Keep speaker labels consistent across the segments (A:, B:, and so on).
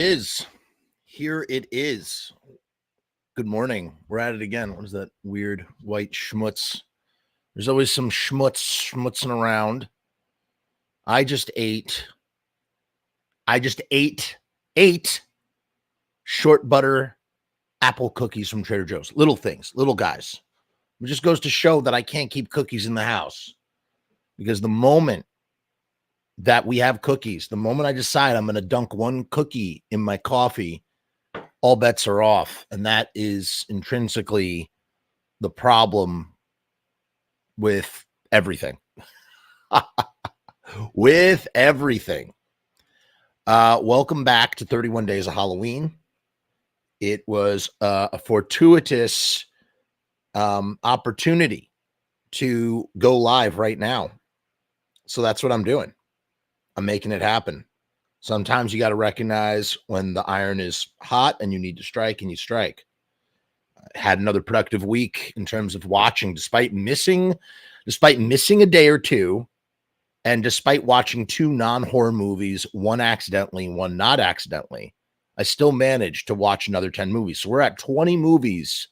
A: Is here it is. Good morning. We're at it again. What is that weird white schmutz? There's always some schmutzing around. I just ate eight short butter apple cookies from Trader Joe's. Little things, little guys. It just goes to show that I can't keep cookies in the house, because the moment that we have cookies, the moment I decide I'm going to dunk one cookie in my coffee, all bets are off. And that is intrinsically the problem with everything. With everything. Welcome back to 31 Days of Halloween. It was a fortuitous opportunity to go live right now. So that's what I'm doing. I'm making it happen. Sometimes you got to recognize when the iron is hot and you need to strike, and you strike. Had another productive week in terms of watching, despite missing a day or two, and despite watching two non-horror movies, one accidentally, one not accidentally. I still managed to watch another 10 movies. So we're at 20 movies,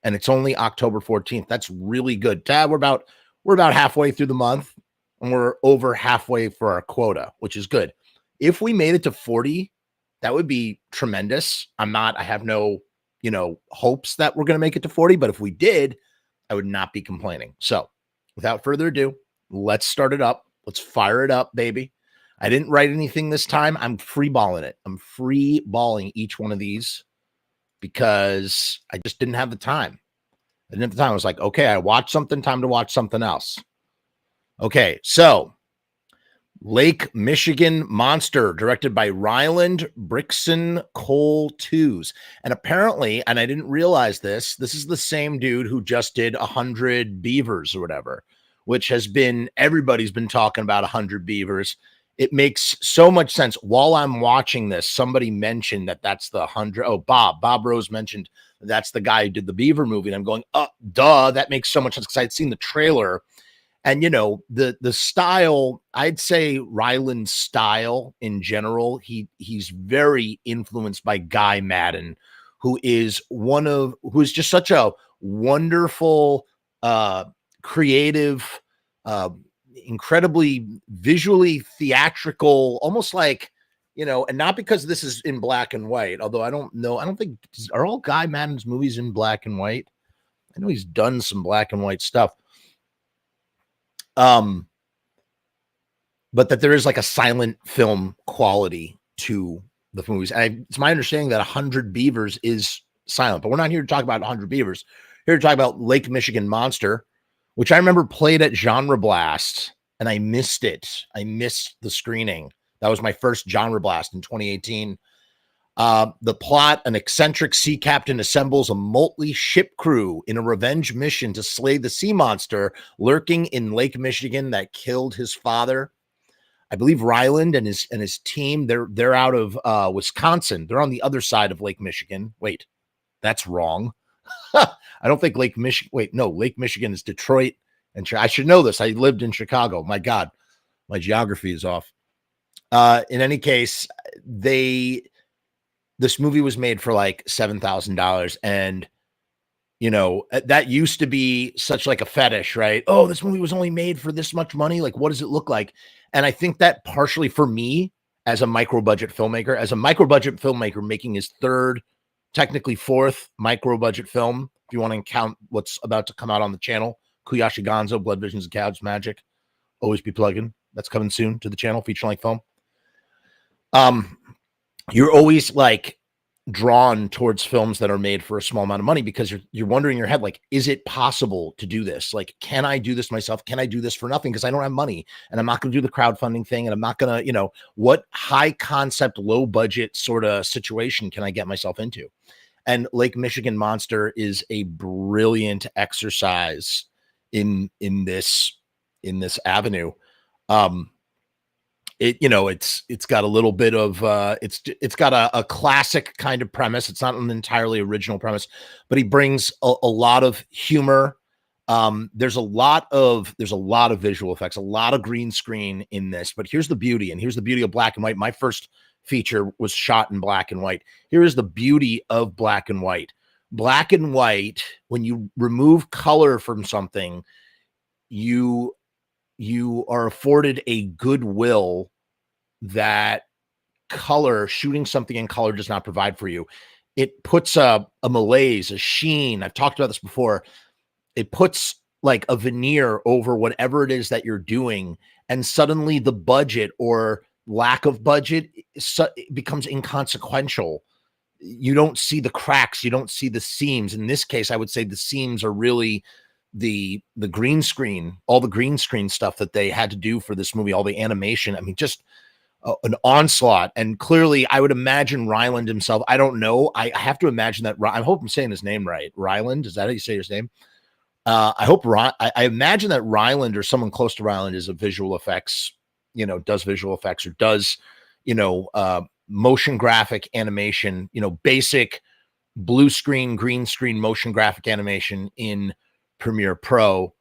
A: and it's only October 14th. That's really good. Dad, we're about halfway through the month, and we're over halfway for our quota, which is good. If we made it to 40, that would be tremendous. I have no, hopes that we're going to make it to 40, but if we did, I would not be complaining. So without further ado, let's start it up. Let's fire it up, baby. I didn't write anything this time. I'm free-balling it. I'm free-balling each one of these because I just didn't have the time. I was like, okay, I watched something, time to watch something else. Okay, so Lake Michigan Monster, directed by Ryland Brickson Cole Twos. And apparently, and I didn't realize this is the same dude who just did 100 Beavers or whatever, which has been, everybody's been talking about 100 Beavers. It makes so much sense. While I'm watching this, somebody mentioned that that's the 100. Oh, Bob Rose mentioned that's the guy who did the Beaver movie. And I'm going, duh, that makes so much sense, because I'd seen the trailer. And, the style, I'd say Ryland's style in general, he's very influenced by Guy Madden, who is just such a wonderful, creative, incredibly visually theatrical, almost like, and not because this is in black and white, although I don't think, are all Guy Madden's movies in black and white? I know he's done some black and white stuff. But that there is like a silent film quality to the movies. And it's my understanding that 100 Beavers is silent, but we're not here to talk about 100 Beavers. We're here to talk about Lake Michigan Monster, which I remember played at Genre Blast, and I missed it. I missed the screening. That was my first Genre Blast in 2018. The plot: an eccentric sea captain assembles a motley ship crew in a revenge mission to slay the sea monster lurking in Lake Michigan that killed his father. I believe Ryland and his team, they're out of Wisconsin. They're on the other side of Lake Michigan. Wait, that's wrong. I don't think Lake Michigan. Wait, no, Lake Michigan is Detroit. And I should know this. I lived in Chicago. My God, my geography is off. In any case, this movie was made for like $7,000. And, that used to be such like a fetish, right? Oh, this movie was only made for this much money. Like, what does it look like? And I think that partially for me as a micro budget filmmaker making his third, technically fourth micro budget film, if you want to count what's about to come out on the channel, Kuyashi Gonzo, Blood Visions and Couch Magic, always be plugging. That's coming soon to the channel, feature-length film. You're always like drawn towards films that are made for a small amount of money, because you're wondering in your head, like, is it possible to do this? Like, can I do this myself? Can I do this for nothing? Because I don't have money, and I'm not going to do the crowdfunding thing, and I'm not going to, what high concept, low budget sort of situation can I get myself into? And Lake Michigan Monster is a brilliant exercise in this avenue. It's got a little bit of it's got a classic kind of premise. It's not an entirely original premise, but he brings a lot of humor. There's a lot of visual effects, a lot of green screen in this. But here's the beauty of black and white. My first feature was shot in black and white. Here is the beauty of black and white. Black and white, when you remove color from something, you are afforded a goodwill that shooting something in color does not provide for you. It puts a malaise, a sheen. I've talked about this before. It puts like a veneer over whatever it is that you're doing. And suddenly the budget or lack of budget becomes inconsequential. You don't see the cracks. You don't see the seams. In this case, I would say the seams are really the green screen, all the green screen stuff that they had to do for this movie, all the animation. I mean, just an onslaught. And clearly, I would imagine Ryland himself. I don't know. I have to imagine that. I hope I'm saying his name right. Ryland, is that how you say his name? I imagine that Ryland or someone close to Ryland is a visual effects, does visual effects or does, motion graphic animation, basic blue screen, green screen, motion graphic animation in Premiere Pro.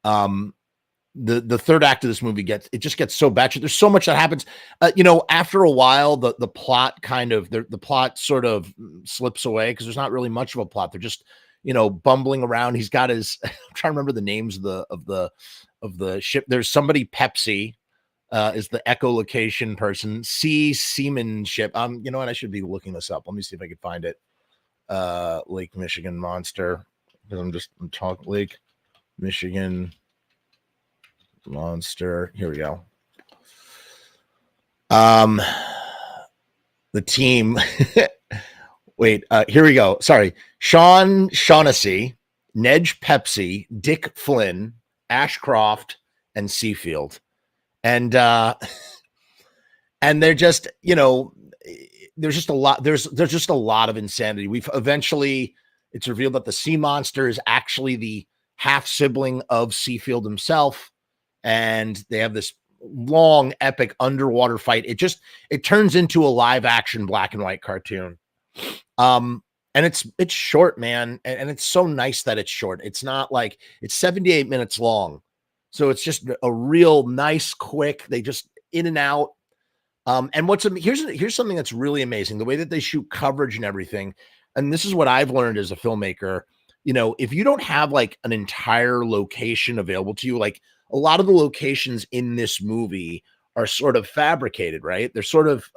A: The third act of this movie just gets so batshit. There's so much that happens. After a while, the plot the plot sort of slips away because there's not really much of a plot. They're just bumbling around. He's got his I'm trying to remember the names of the ship. There's somebody Pepsi is the echolocation person. Seamanship. You know what? I should be looking this up. Let me see if I can find it. Lake Michigan monster. Because I'm talking Lake Michigan monster. Here we go. The team. Wait, here we go. Sorry. Sean Shaughnessy, Nedge Pepsi, Dick Flynn, Ashcroft, and Seafield. And they're just, there's just a lot. There's just a lot of insanity. It's revealed that the sea monster is actually the half sibling of Seafield himself. And they have this long, epic underwater fight. It turns into a live action black and white cartoon. And it's short, man. And it's so nice that it's short. It's not like it's 78 minutes long. So it's just a real nice, quick, they just in and out. And here's something that's really amazing. The way that they shoot coverage and everything. And this is what I've learned as a filmmaker. If you don't have like an entire location available to you, like a lot of the locations in this movie are sort of fabricated, right? They're sort of,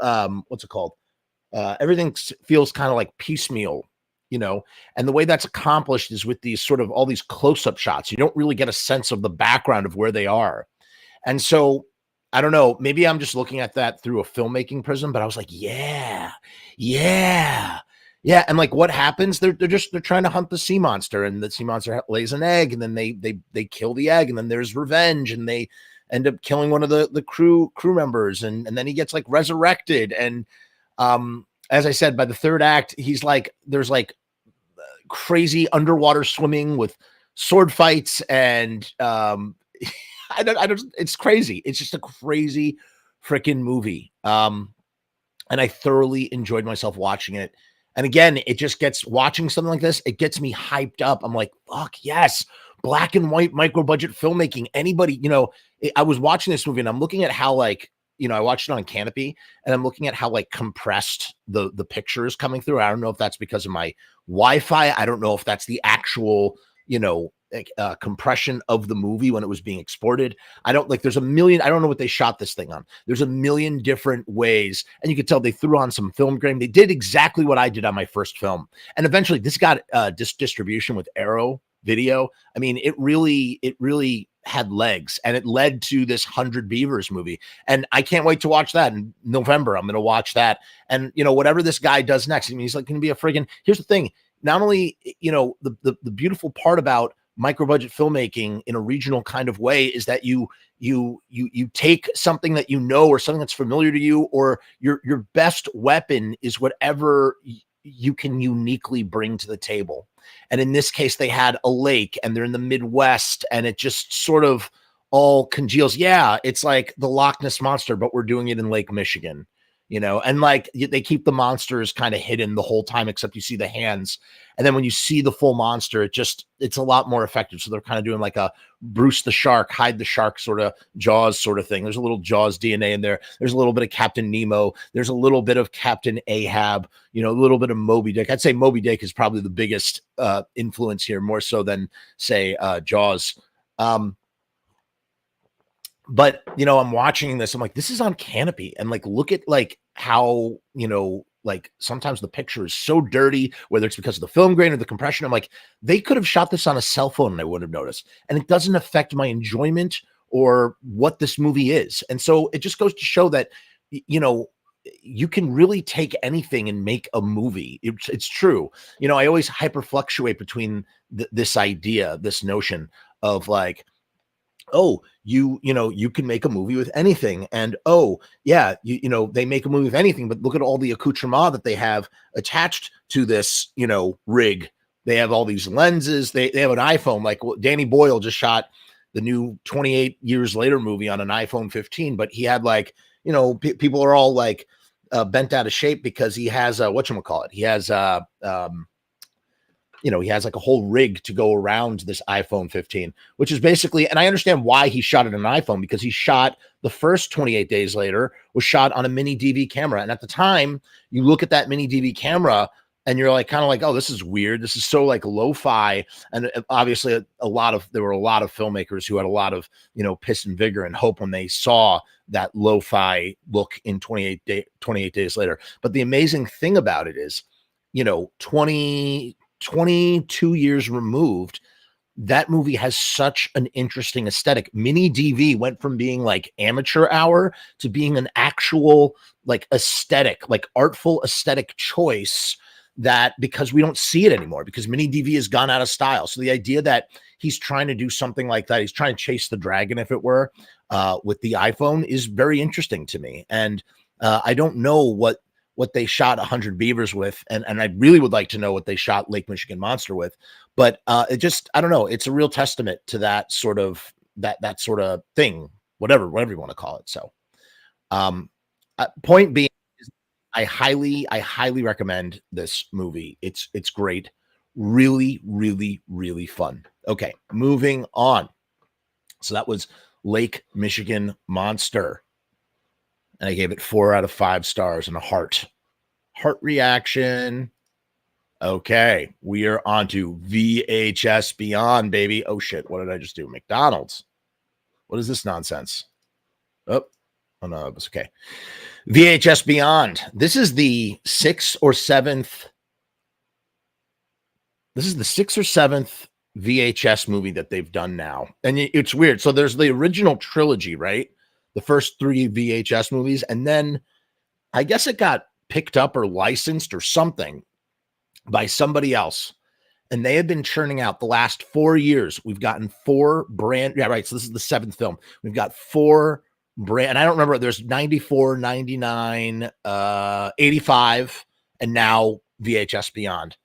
A: what's it called? Everything feels kind of like piecemeal, and the way that's accomplished is with these sort of all these close-up shots. You don't really get a sense of the background of where they are. And so I don't know, maybe I'm just looking at that through a filmmaking prism, but I was like, yeah. And like what happens? They're trying to hunt the sea monster, and the sea monster lays an egg, and then they kill the egg, and then there's revenge, and they end up killing one of the crew members, and then he gets like resurrected. And as I said, by the third act, there's like crazy underwater swimming with sword fights, and it's crazy. It's just a crazy freaking movie. And I thoroughly enjoyed myself watching it. And again, watching something like this, it gets me hyped up. I'm like, fuck yes, black and white micro budget filmmaking. Anybody, I was watching this movie and I'm looking at how I watched it on Canopy, and I'm looking at how like compressed the picture is coming through. I don't know if that's because of my Wi-Fi. I don't know if that's the actual, compression of the movie when it was being exported. There's a million, I don't know what they shot this thing on. There's a million different ways. And you could tell they threw on some film grain. They did exactly what I did on my first film. And eventually this got distribution with Arrow Video. I mean, it really had legs, and it led to this 100 Beavers movie. And I can't wait to watch that in November. I'm going to watch that. And, whatever this guy does next, I mean, he's like going to be a friggin', here's the thing. Not only, the beautiful part about micro budget filmmaking in a regional kind of way is that you take something that or something that's familiar to you, or your best weapon is whatever you can uniquely bring to the table. And in this case, they had a lake, and they're in the Midwest, and it just sort of all congeals. Yeah, it's like the Loch Ness Monster, but we're doing it in Lake Michigan. and like they keep the monsters kind of hidden the whole time, except you see the hands. And then when you see the full monster, it's a lot more effective. So they're kind of doing like a Bruce the shark, hide the shark sort of Jaws sort of thing. There's a little Jaws DNA in there. There's a little bit of Captain Nemo. There's a little bit of Captain Ahab, a little bit of Moby Dick. I'd say Moby Dick is probably the biggest influence here, more so than say Jaws. But I'm watching this. I'm like, this is on Canopy, and like, look at like how like sometimes the picture is so dirty, whether it's because of the film grain or the compression. I'm like, they could have shot this on a cell phone and I wouldn't have noticed, and it doesn't affect my enjoyment or what this movie is. And so it just goes to show that you can really take anything and make a movie. It's true. I always hyper fluctuate between this idea, this notion of like, oh, you can make a movie with anything. And oh, yeah, they make a movie with anything, but look at all the accoutrement that they have attached to this, rig. They have all these lenses. They have an iPhone. Like Danny Boyle just shot the new 28 Years Later movie on an iPhone 15, but he had like, people are all like bent out of shape because he has whatchamacallit. He has he has like a whole rig to go around this iPhone 15, which is basically, and I understand why he shot it on an iPhone, because he shot the first 28 Days Later was shot on a mini DV camera. And at the time, you look at that mini DV camera and you're like, kind of like, oh, this is weird. This is so like lo-fi. And obviously there were a lot of filmmakers who had a lot of, piss and vigor and hope when they saw that lo-fi look in 28 Days Later. But the amazing thing about it is, 22 years removed, that movie has such an interesting aesthetic. Mini DV went from being like amateur hour to being an actual like aesthetic, like artful aesthetic choice, that because we don't see it anymore, because Mini DV has gone out of style. So the idea that he's trying to do something like that, he's trying to chase the dragon, if it were, with the iPhone, is very interesting to me. And I don't know what they shot 100 Beavers with, and I really would like to know what they shot Lake Michigan Monster with. But I don't know. It's a real testament to that sort of thing, whatever you want to call it. So, point being, I highly recommend this movie. It's great, really, really, really fun. Okay, moving on. So that was Lake Michigan Monster, and I gave it 4 out of 5 stars and a heart reaction. Okay, we are on to VHS Beyond, baby. Oh shit, what did I just do? McDonald's. What is this nonsense? Oh no, it was okay. VHS Beyond. This is the 6th or 7th. This is the 6th or 7th VHS movie that they've done now. And it's weird. So there's the original trilogy, right? The first 3 VHS movies. And then I guess it got picked up or licensed or something by somebody else. And they have been churning out the last 4 years. We've gotten 4 brand. Yeah, right. So this is the 7th film. We've got 4 brand. I don't remember. There's 94, 99, 85, and now VHS Beyond.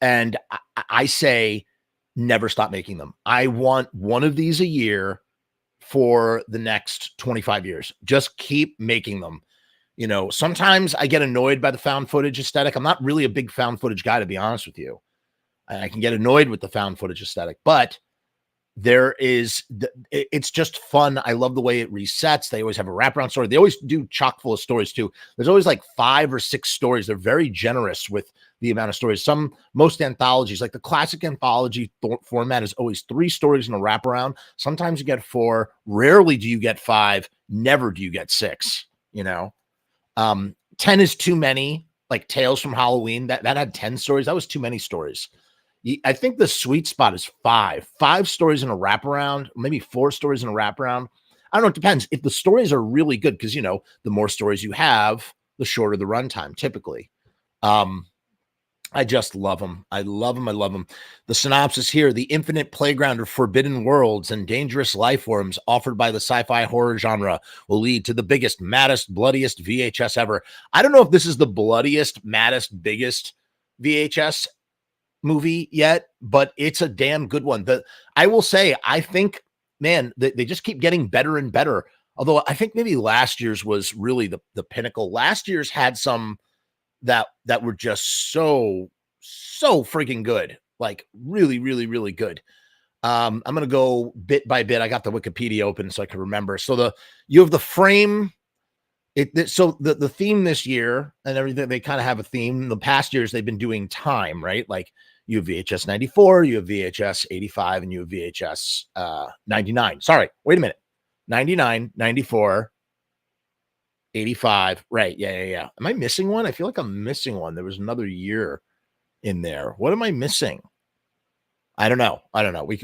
A: And I say, never stop making them. I want one of these a year for the next 25 years. Just keep making them. Sometimes I get annoyed by the found footage aesthetic. I'm not really a big found footage guy, to be honest with you. I can get annoyed with the found footage aesthetic, but it's just fun. I love the way it resets. They always have a wraparound story. They always do chock full of stories too. There's always like 5 or 6 stories. They're very generous with the amount of stories. Most anthologies, like the classic anthology format, is always 3 stories in a wraparound. Sometimes you get 4. Rarely do you get 5. Never do you get 6. 10 is too many. Like Tales from Halloween, that had 10 stories. That was too many stories. I think the sweet spot is 5 stories in a wraparound, maybe 4 stories in a wraparound. I don't know. It depends. If the stories are really good, because, the more stories you have, the shorter the runtime typically. I just love them. I love them. I love them. The synopsis here: the infinite playground of forbidden worlds and dangerous life forms offered by the sci-fi horror genre will lead to the biggest, maddest, bloodiest VHS ever. I don't know if this is the bloodiest, maddest, biggest VHS movie yet, but it's a damn good one. I will say, I think, man, they just keep getting better and better. Although I think maybe last year's was really the pinnacle. Last year's had some that were just so freaking good, like really, really, really good. I'm gonna go bit by bit. I got the Wikipedia open so I can remember. So you have the frame. So the theme this year and everything, they kind of have a theme. The past years they've been doing time, right? Like you have VHS 94, you have VHS 85, and you have VHS 99. Sorry, wait a minute. 99, 94, 85. Right. Yeah. Am I missing one? I feel like I'm missing one. There was another year in there. What am I missing? I don't know.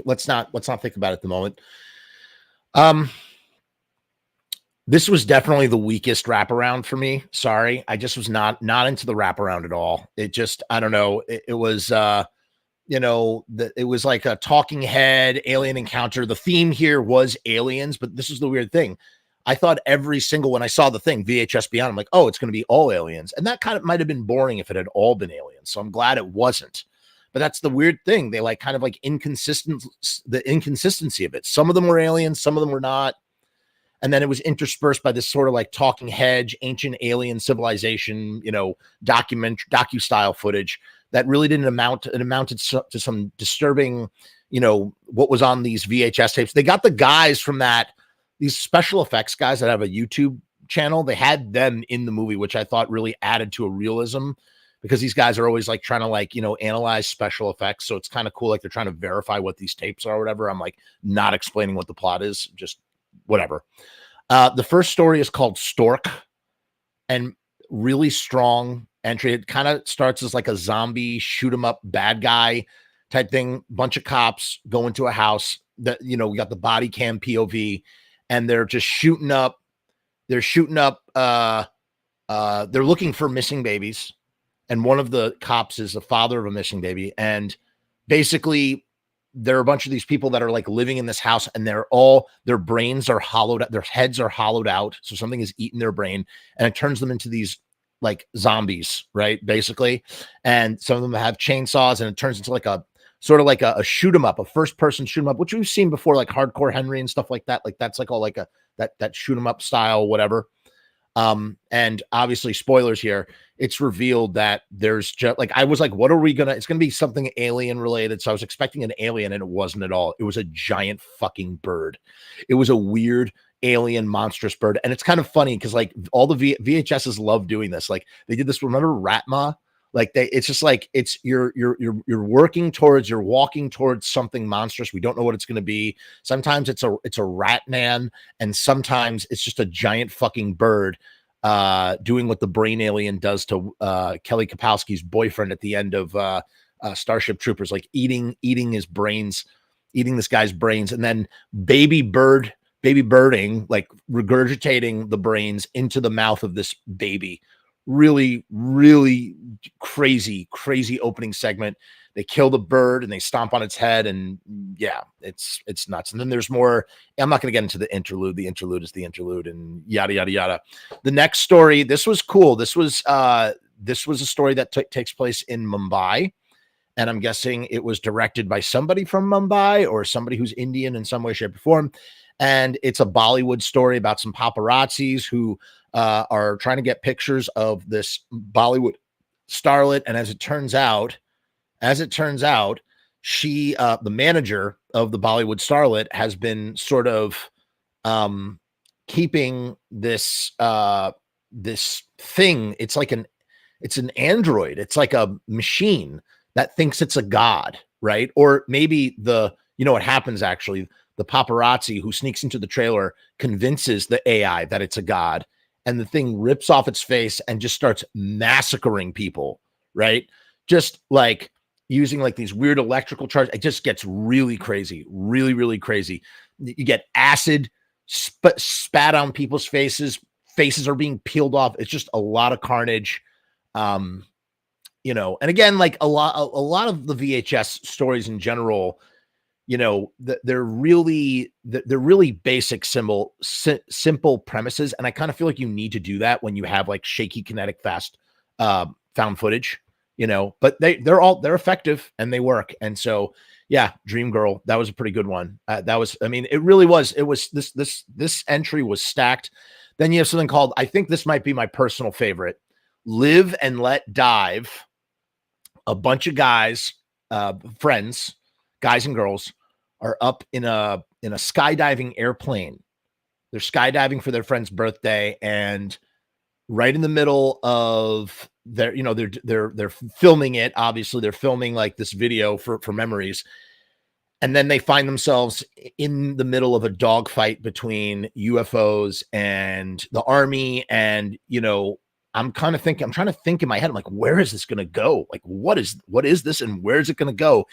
A: Let's not think about it at the moment. This was definitely the weakest wraparound for me. Sorry. I just was not into the wraparound at all. It just, I don't know. It was it was like a talking head alien encounter. The theme here was aliens, but this is the weird thing. I thought every single, when I saw the thing VHS Beyond, I'm like, oh, it's going to be all aliens. And that kind of might have been boring if it had all been aliens. So I'm glad it wasn't. But that's the weird thing. They like kind of like the inconsistency of it. Some of them were aliens, some of them were not. And then it was interspersed by this sort of like talking hedge, ancient alien civilization, docu style footage that really didn't amount. It amounted to some disturbing, what was on these VHS tapes. They got the guys from these special effects guys that have a YouTube channel. They had them in the movie, which I thought really added to a realism, because these guys are always like trying to analyze special effects. So it's kind of cool. Like they're trying to verify what these tapes are or whatever. I'm like not explaining what the plot is, just whatever. The first story is called Stork, and really strong entry. It kind of starts as like a zombie shoot 'em up bad guy type thing. Bunch of cops go into a house that, we got the body cam POV, and they're just shooting up. They're shooting up. They're looking for missing babies. And one of the cops is the father of a missing baby. And basically there are a bunch of these people that are like living in this house, and their brains are hollowed out. Their heads are hollowed out. So something has eaten their brain, and it turns them into these like zombies, right? Basically. And some of them have chainsaws, and it turns into like a sort of like a shoot 'em up, a first person shoot 'em up, which we've seen before, like Hardcore Henry and stuff like that. Like that's like all like that shoot 'em up style, whatever. And obviously spoilers here, it's revealed that there's just like, I was like, what are we gonna, it's gonna be something alien related. So I was expecting an alien, and it wasn't at all. It was a giant fucking bird. It was a weird alien monstrous bird. And it's kind of funny because like all the VHSs love doing this. Like they did this, remember Ratma? Like it's just like, it's you're walking towards something monstrous. We don't know what it's going to be. Sometimes it's a rat man, and sometimes it's just a giant fucking bird doing what the brain alien does to Kelly Kapowski's boyfriend at the end of Starship Troopers, like eating his brains, eating this guy's brains, and then baby birding, like regurgitating the brains into the mouth of this baby. Really, really crazy opening segment. They kill the bird and they stomp on its head, and yeah, it's nuts. And then there's more. I'm not going to get into the interlude. The interlude is the interlude, and yada yada yada. The next story, this was cool. This was a story that takes place in Mumbai, and I'm guessing it was directed by somebody from Mumbai or somebody who's Indian in some way, shape, or form. And it's a Bollywood story about some paparazzis who are trying to get pictures of this Bollywood starlet. And as it turns out, she, the manager of the Bollywood starlet, has been sort of keeping this this thing. It's an android. It's like a machine that thinks it's a god, right? Or maybe what happens actually. The paparazzi who sneaks into the trailer convinces the AI that it's a god, and the thing rips off its face and just starts massacring people, right? Just like using like these weird electrical charges. It just gets really crazy, really, really crazy. You get acid spat on people's faces. Faces are being peeled off. It's just a lot of carnage. And again, like a lot of the VHS stories in general, they're really basic, simple premises. And I kind of feel like you need to do that when you have like shaky, kinetic, fast found footage. but they're effective and they work. And so, yeah, Dream Girl, that was a pretty good one. That was, I mean, it was this entry was stacked. Then you have something called, I think this might be my personal favorite, Live and Let Dive. A bunch of guys, friends, guys and girls, are up in a skydiving airplane. They're skydiving for their friend's birthday, and right in the middle of their, they're filming it. Obviously, they're filming like this video for memories, and then they find themselves in the middle of a dogfight between UFOs and the army. And I'm trying to think in my head, I'm like, where is this going to go? Like, what is this, and where is it going to go?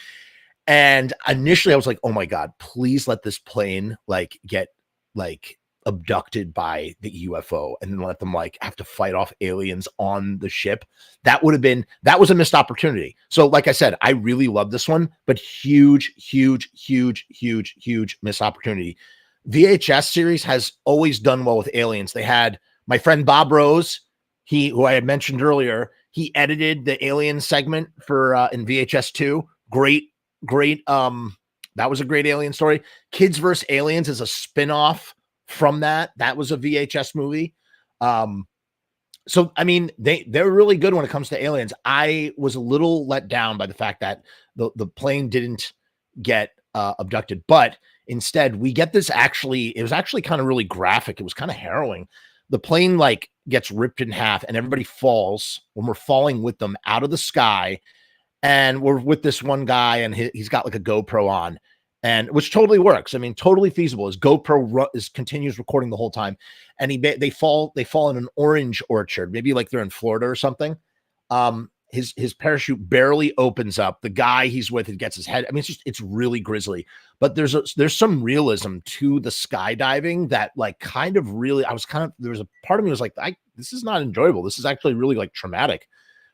A: And initially, I was like, oh my god, please let this plane like get like abducted by the UFO, and then let them like have to fight off aliens on the ship. That was a missed opportunity. So, like I said, I really love this one, but huge, huge, huge, huge, huge missed opportunity. VHS series has always done well with aliens. They had my friend Bob Rose, who I had mentioned earlier. He edited the alien segment for in VHS 2. Great. That was a great alien story. Kids vs. Aliens is a spin-off from that. That was a VHS movie. So I mean, they're really good when it comes to aliens. I was a little let down by the fact that the plane didn't get abducted, but instead we get this. It was actually kind of really graphic. It was kind of harrowing. The plane like gets ripped in half, and everybody falls when we're falling with them out of the sky. And we're with this one guy, and he's got like a GoPro on, and which totally works. I mean, totally feasible. His GoPro continues recording the whole time, and they fall in an orange orchard, maybe like they're in Florida or something. His parachute barely opens up. The guy he's with, it gets his head. I mean, it's really grisly. But there's some realism to the skydiving that like kind of really. There was a part of me was like, this is not enjoyable. This is actually really like traumatic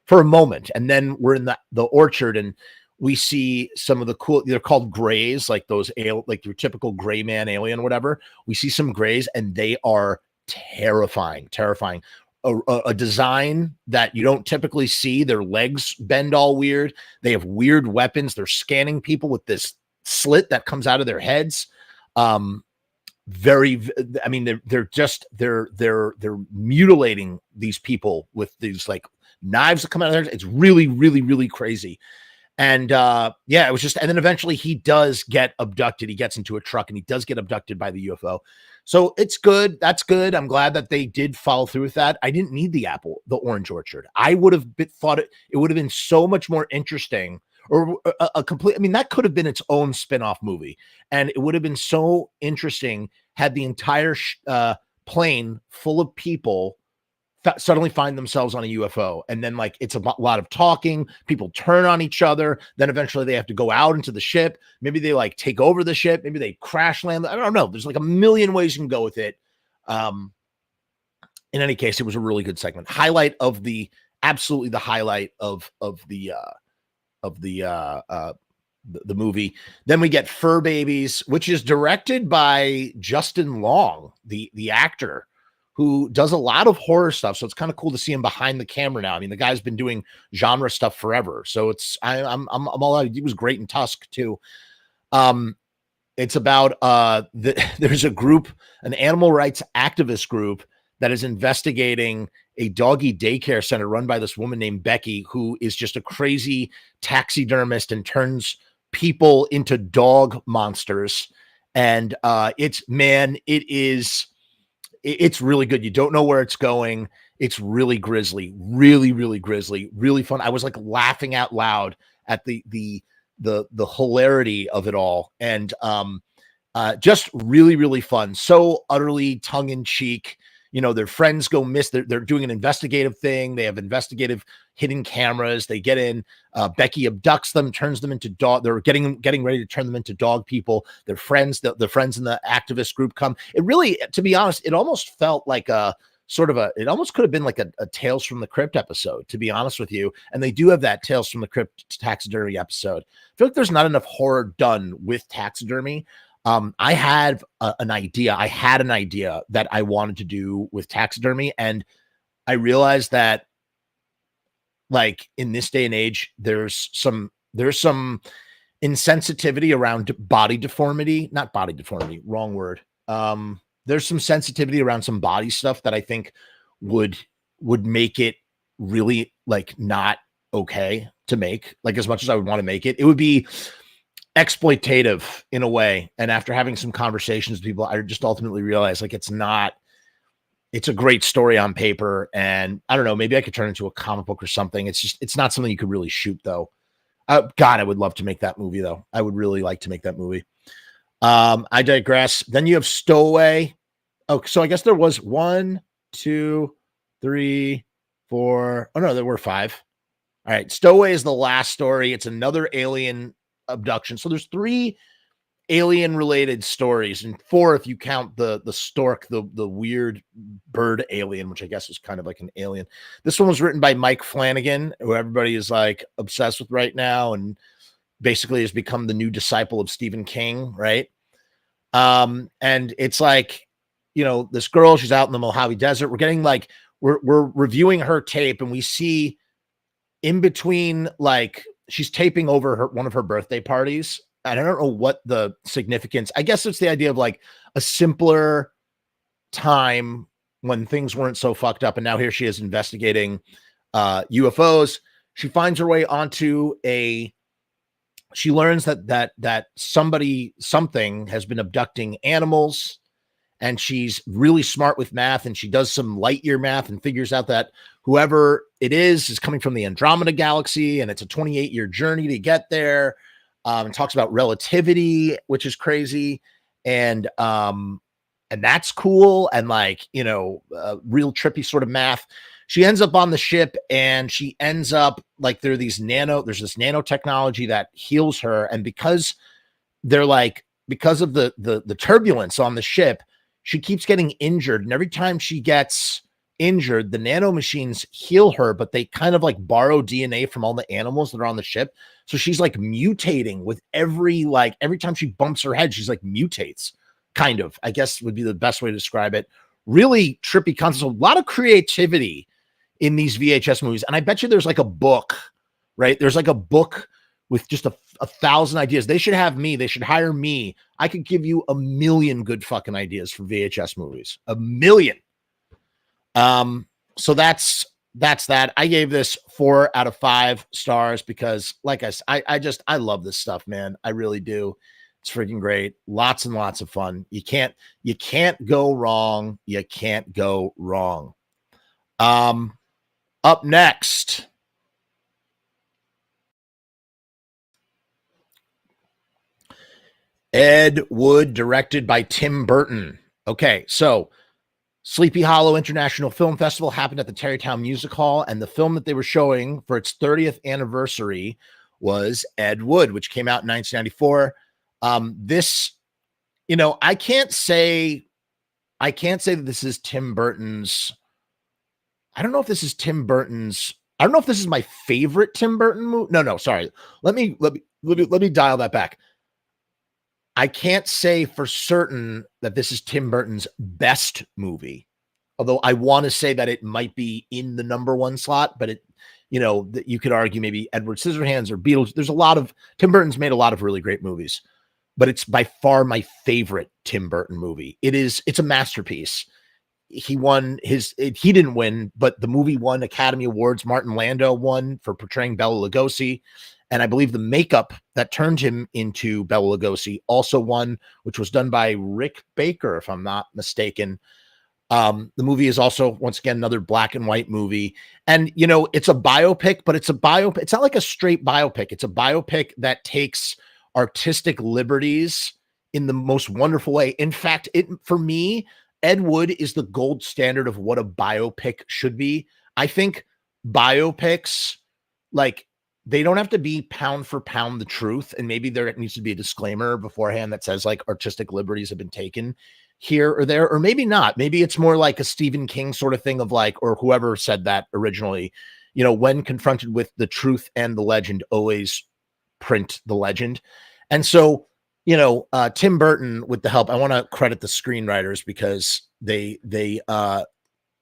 A: for a moment. And then we're in the orchard, and we see some of the cool, they're called grays, like those like your typical gray man alien, whatever. We see some grays, and they are terrifying. A design that you don't typically see. Their legs bend all weird. They have weird weapons. They're scanning people with this slit that comes out of their heads. I mean, they're mutilating these people with these like knives that come out of there. It's really, really, really crazy. And it was just, and then eventually he does get abducted. He gets into a truck, and he does get abducted by the UFO. So it's good. That's good. I'm glad that they did follow through with that. I didn't need the orange orchard. I would have thought it would have been so much more interesting, or a complete, I mean, that could have been its own spin-off movie. And it would have been so interesting had the entire plane full of people suddenly find themselves on a UFO. And then like, it's a lot of talking, people turn on each other. Then eventually they have to go out into the ship. Maybe they like take over the ship. Maybe they crash land. I don't know. There's like a million ways you can go with it. In any case, it was a really good segment. Absolutely the highlight of the movie. Then we get Fur Babies, which is directed by Justin Long, the actor who does a lot of horror stuff. So it's kind of cool to see him behind the camera now. I mean, the guy's been doing genre stuff forever. So I'm all out. He was great in Tusk too. It's about there's a group, an animal rights activist group that is investigating a doggy daycare center run by this woman named Becky, who is just a crazy taxidermist and turns people into dog monsters. And it's really good. You don't know where it's going. It's really grisly, really, really grisly, really fun. I was like laughing out loud at the hilarity of it all. And just really, really fun. So utterly tongue in cheek. Their friends go miss. They're doing an investigative thing. They have investigative hidden cameras. They get in. Becky abducts them, turns them into dog. They're getting ready to turn them into dog people. Their friends, the friends in the activist group come. It really, to be honest, it almost felt like it almost could have been like a Tales from the Crypt episode, to be honest with you. And they do have that Tales from the Crypt taxidermy episode. I feel like there's not enough horror done with taxidermy. I had an idea. I had an idea that I wanted to do with taxidermy, and I realized that like in this day and age, there's some insensitivity around body deformity, not body deformity, wrong word. There's some sensitivity around some body stuff that I think would would make it really like not okay to make. Like as much as I would want to make it, it would be exploitative in a way. And after having some conversations with people, I just ultimately realized like it's not. It's a great story on paper, and I don't know. Maybe I could turn it into a comic book or something. It's not something you could really shoot though. God, I would love to make that movie though. I would really like to make that movie. I digress. Then you have Stowaway. Oh, so I guess there was one, two, three, four. Oh no, there were five. All right. Stowaway is the last story. It's another alien abduction. So there's three alien related stories and four if you count the stork, the weird bird alien, which I guess is kind of like an alien. This one was written by Mike Flanagan, who everybody is like obsessed with right now and basically has become the new disciple of Stephen King, right? And it's like, this girl, she's out in the Mojave Desert. We're getting like we're reviewing her tape, and we see in between, like she's taping over one of her birthday parties. And I don't know what the significance. I guess it's the idea of like a simpler time when things weren't so fucked up, and now here she is investigating UFOs. She finds her way onto she learns that something has been abducting animals, and she's really smart with math, and she does some light year math and figures out that whoever it is coming from the Andromeda galaxy, and it's a 28-year journey to get there. And talks about relativity, which is crazy, and that's cool, and like real trippy sort of math. She ends up on the ship, and she ends up like there's this nanotechnology that heals her, and because of the turbulence on the ship, she keeps getting injured, and every time she gets injured, the nanomachines heal her, but they kind of like borrow DNA from all the animals that are on the ship. So she's like mutating with every time she bumps her head, she's like mutates, kind of, I guess would be the best way to describe it. Really trippy concept. A lot of creativity in these VHS movies. And I bet you there's like a book, right? There's like a book with just a 1,000 ideas. They should have me. They should hire me. I could give you a million good fucking ideas for VHS movies. A million. So that's that. I gave this 4 out of 5 stars because, like I said, I love this stuff, man. I really do. It's freaking great. Lots and lots of fun. You can't go wrong. You can't go wrong. Up next, Ed Wood, directed by Tim Burton. Okay, so Sleepy Hollow International Film Festival happened at the Tarrytown Music Hall, and the film that they were showing for its 30th anniversary was Ed Wood, which came out in 1994. This, I can't say that this is Tim Burton's. I don't know if this is Tim Burton's. I don't know if this is my favorite Tim Burton movie. No, sorry. Let me dial that back. I can't say for certain that this is Tim Burton's best movie, although I want to say that it might be in the number 1 slot, but you could argue maybe Edward Scissorhands or Beetlejuice. Tim Burton's made a lot of really great movies, but it's by far my favorite Tim Burton movie. It's a masterpiece. He didn't win, but the movie won Academy Awards. Martin Landau won for portraying Bela Lugosi. And I believe the makeup that turned him into Bela Lugosi also won, which was done by Rick Baker, if I'm not mistaken. The movie is also, once again, another black and white movie. And, it's a biopic, but it's not like a straight biopic. It's a biopic that takes artistic liberties in the most wonderful way. In fact, for me, Ed Wood is the gold standard of what a biopic should be. I think biopics, like, they don't have to be pound for pound the truth. And maybe there needs to be a disclaimer beforehand that says like artistic liberties have been taken here or there, or maybe not. Maybe it's more like a Stephen King sort of thing of like, or whoever said that originally, when confronted with the truth and the legend, always print the legend. And so, Tim Burton, with the help, I want to credit the screenwriters because they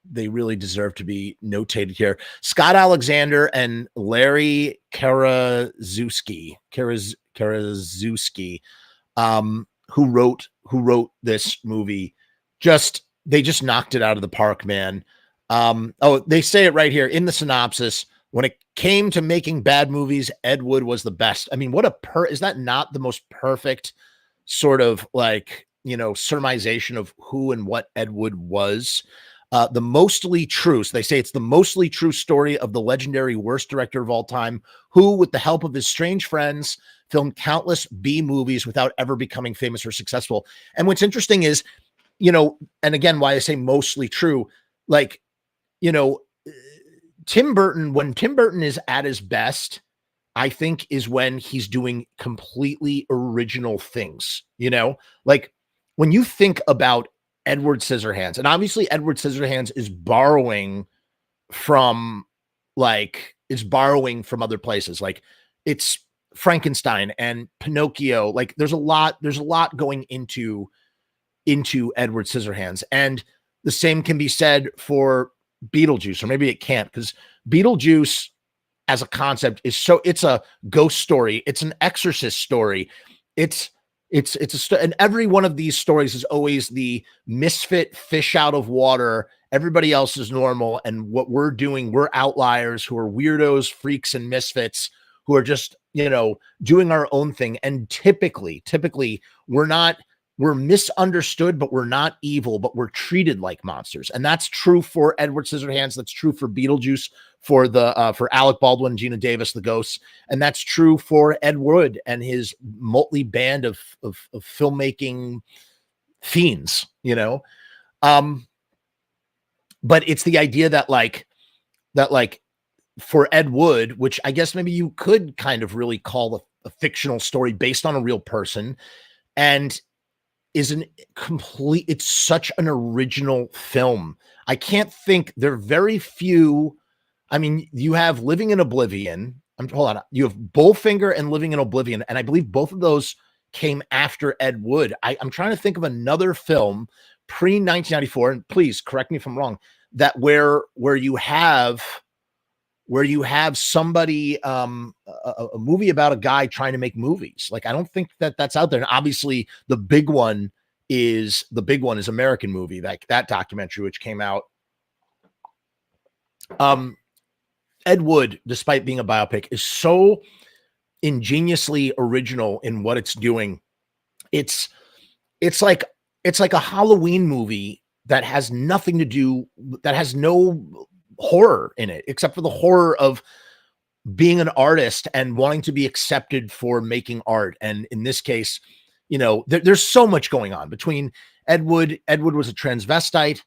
A: they really deserve to be notated here. Scott Alexander and Larry Karaszewski, who wrote this movie, they just knocked it out of the park, man. They say it right here in the synopsis. When it came to making bad movies, Ed Wood was the best. I mean, is that not the most perfect sort of like, sermization of who and what Ed Wood was? The mostly true. So they say it's the mostly true story of the legendary worst director of all time, who, with the help of his strange friends, filmed countless B movies without ever becoming famous or successful. And what's interesting is, and again, why I say mostly true, like, Tim Burton, when Tim Burton is at his best, I think is when he's doing completely original things, like when you think about Edward Scissorhands, and obviously Edward Scissorhands is borrowing from other places. Like it's Frankenstein and Pinocchio. Like there's a lot going into Edward Scissorhands. And the same can be said for Beetlejuice, or maybe it can't, because Beetlejuice as a concept it's a ghost story. It's an exorcist story. And every one of these stories is always the misfit fish out of water. Everybody else is normal. And what we're doing, we're outliers who are weirdos, freaks, and misfits who are just, doing our own thing. And typically we're misunderstood, but we're not evil, but we're treated like monsters. And that's true for Edward Scissorhands. That's true for Beetlejuice, for Alec Baldwin, Gina Davis, the ghosts. And that's true for Ed Wood and his motley band of filmmaking fiends, but it's the idea that for Ed Wood, which I guess maybe you could kind of really call a fictional story based on a real person, and it's such an original film. I can't think, there are very few. I mean, you have Living in Oblivion. Hold on. You have Bullfinger and Living in Oblivion. And I believe both of those came after Ed Wood. I'm trying to think of another film pre-1994, and please correct me if I'm wrong, that where you have somebody, a movie about a guy trying to make movies. Like, I don't think that's out there. And obviously the big one is American Movie, like that documentary, which came out. Ed Wood, despite being a biopic, is so ingeniously original in what it's doing. It's like a Halloween movie that has nothing to do, that has no horror in it, except for the horror of being an artist and wanting to be accepted for making art. And in this case, there's so much going on between Ed Wood. Ed Wood was a transvestite,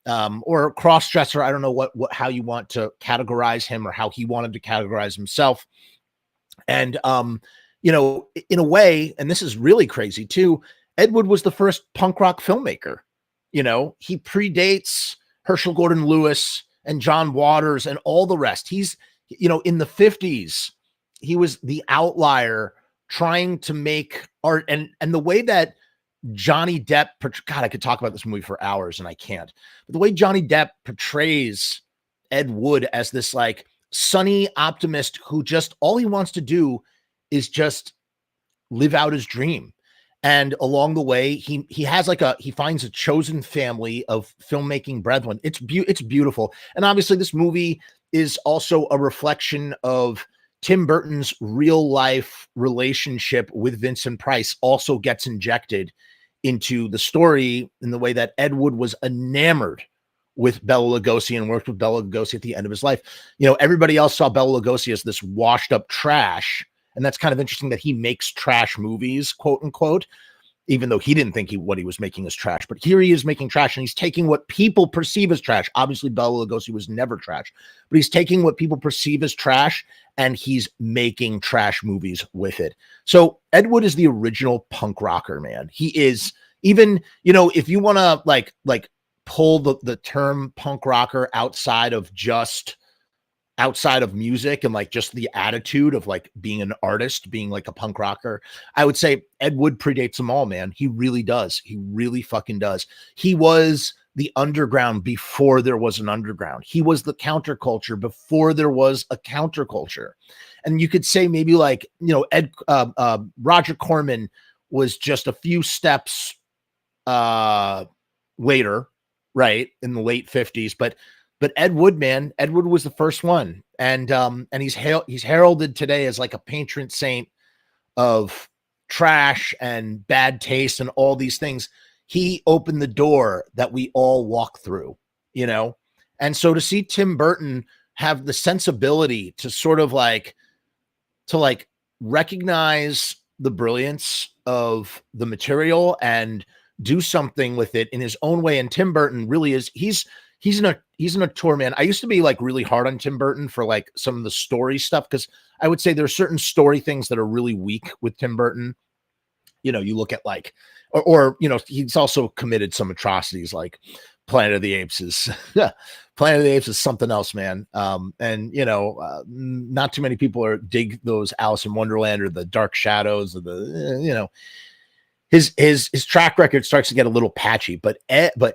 A: or a cross-dresser. I don't know how you want to categorize him, or how he wanted to categorize himself. And, in a way, and this is really crazy too, Ed Wood was the first punk rock filmmaker. He predates Herschel Gordon Lewis and John Waters and all the rest. He's, in the 50s, he was the outlier trying to make art. And the way that Johnny Depp, God, I could talk about this movie for hours and I can't, but the way Johnny Depp portrays Ed Wood as this like sunny optimist who just, all he wants to do is just live out his dream. And along the way, he finds a chosen family of filmmaking brethren. It's beautiful. And obviously this movie is also a reflection of Tim Burton's real life relationship with Vincent Price, also gets injected into the story in the way that Ed Wood was enamored with Bela Lugosi and worked with Bela Lugosi at the end of his life. Everybody else saw Bela Lugosi as this washed up trash. And that's kind of interesting that he makes trash movies, quote unquote, even though he didn't think what he was making is trash. But here he is making trash, and he's taking what people perceive as trash. Obviously, Bela Lugosi was never trash, but he's taking what people perceive as trash and he's making trash movies with it. So Ed Wood is the original punk rocker, man. He is, even, if you want to like pull the term punk rocker outside of music and like just the attitude of like being an artist, being like a punk rocker, I would say Ed Wood predates them all, man. He really does. He really fucking does. He was the underground before there was an underground. He was the counterculture before there was a counterculture. And you could say maybe like, Roger Corman was just a few steps later, right, in the late 50s. But Ed Wood, man, Ed Wood was the first one. And he's heralded today as like a patron saint of trash and bad taste and all these things. He opened the door that we all walk through, you know? And so to see Tim Burton have the sensibility to sort of like, recognize the brilliance of the material and do something with it in his own way. And Tim Burton really is, he's an auteur, man. I used to be like really hard on Tim Burton for like some of the story stuff, because I would say there are certain story things that are really weak with Tim Burton. You know, you look at like, or he's also committed some atrocities like Planet of the Apes is Planet of the Apes is something else, man. And not too many people dig those Alice in Wonderland or the Dark Shadows or the his track record starts to get a little patchy. But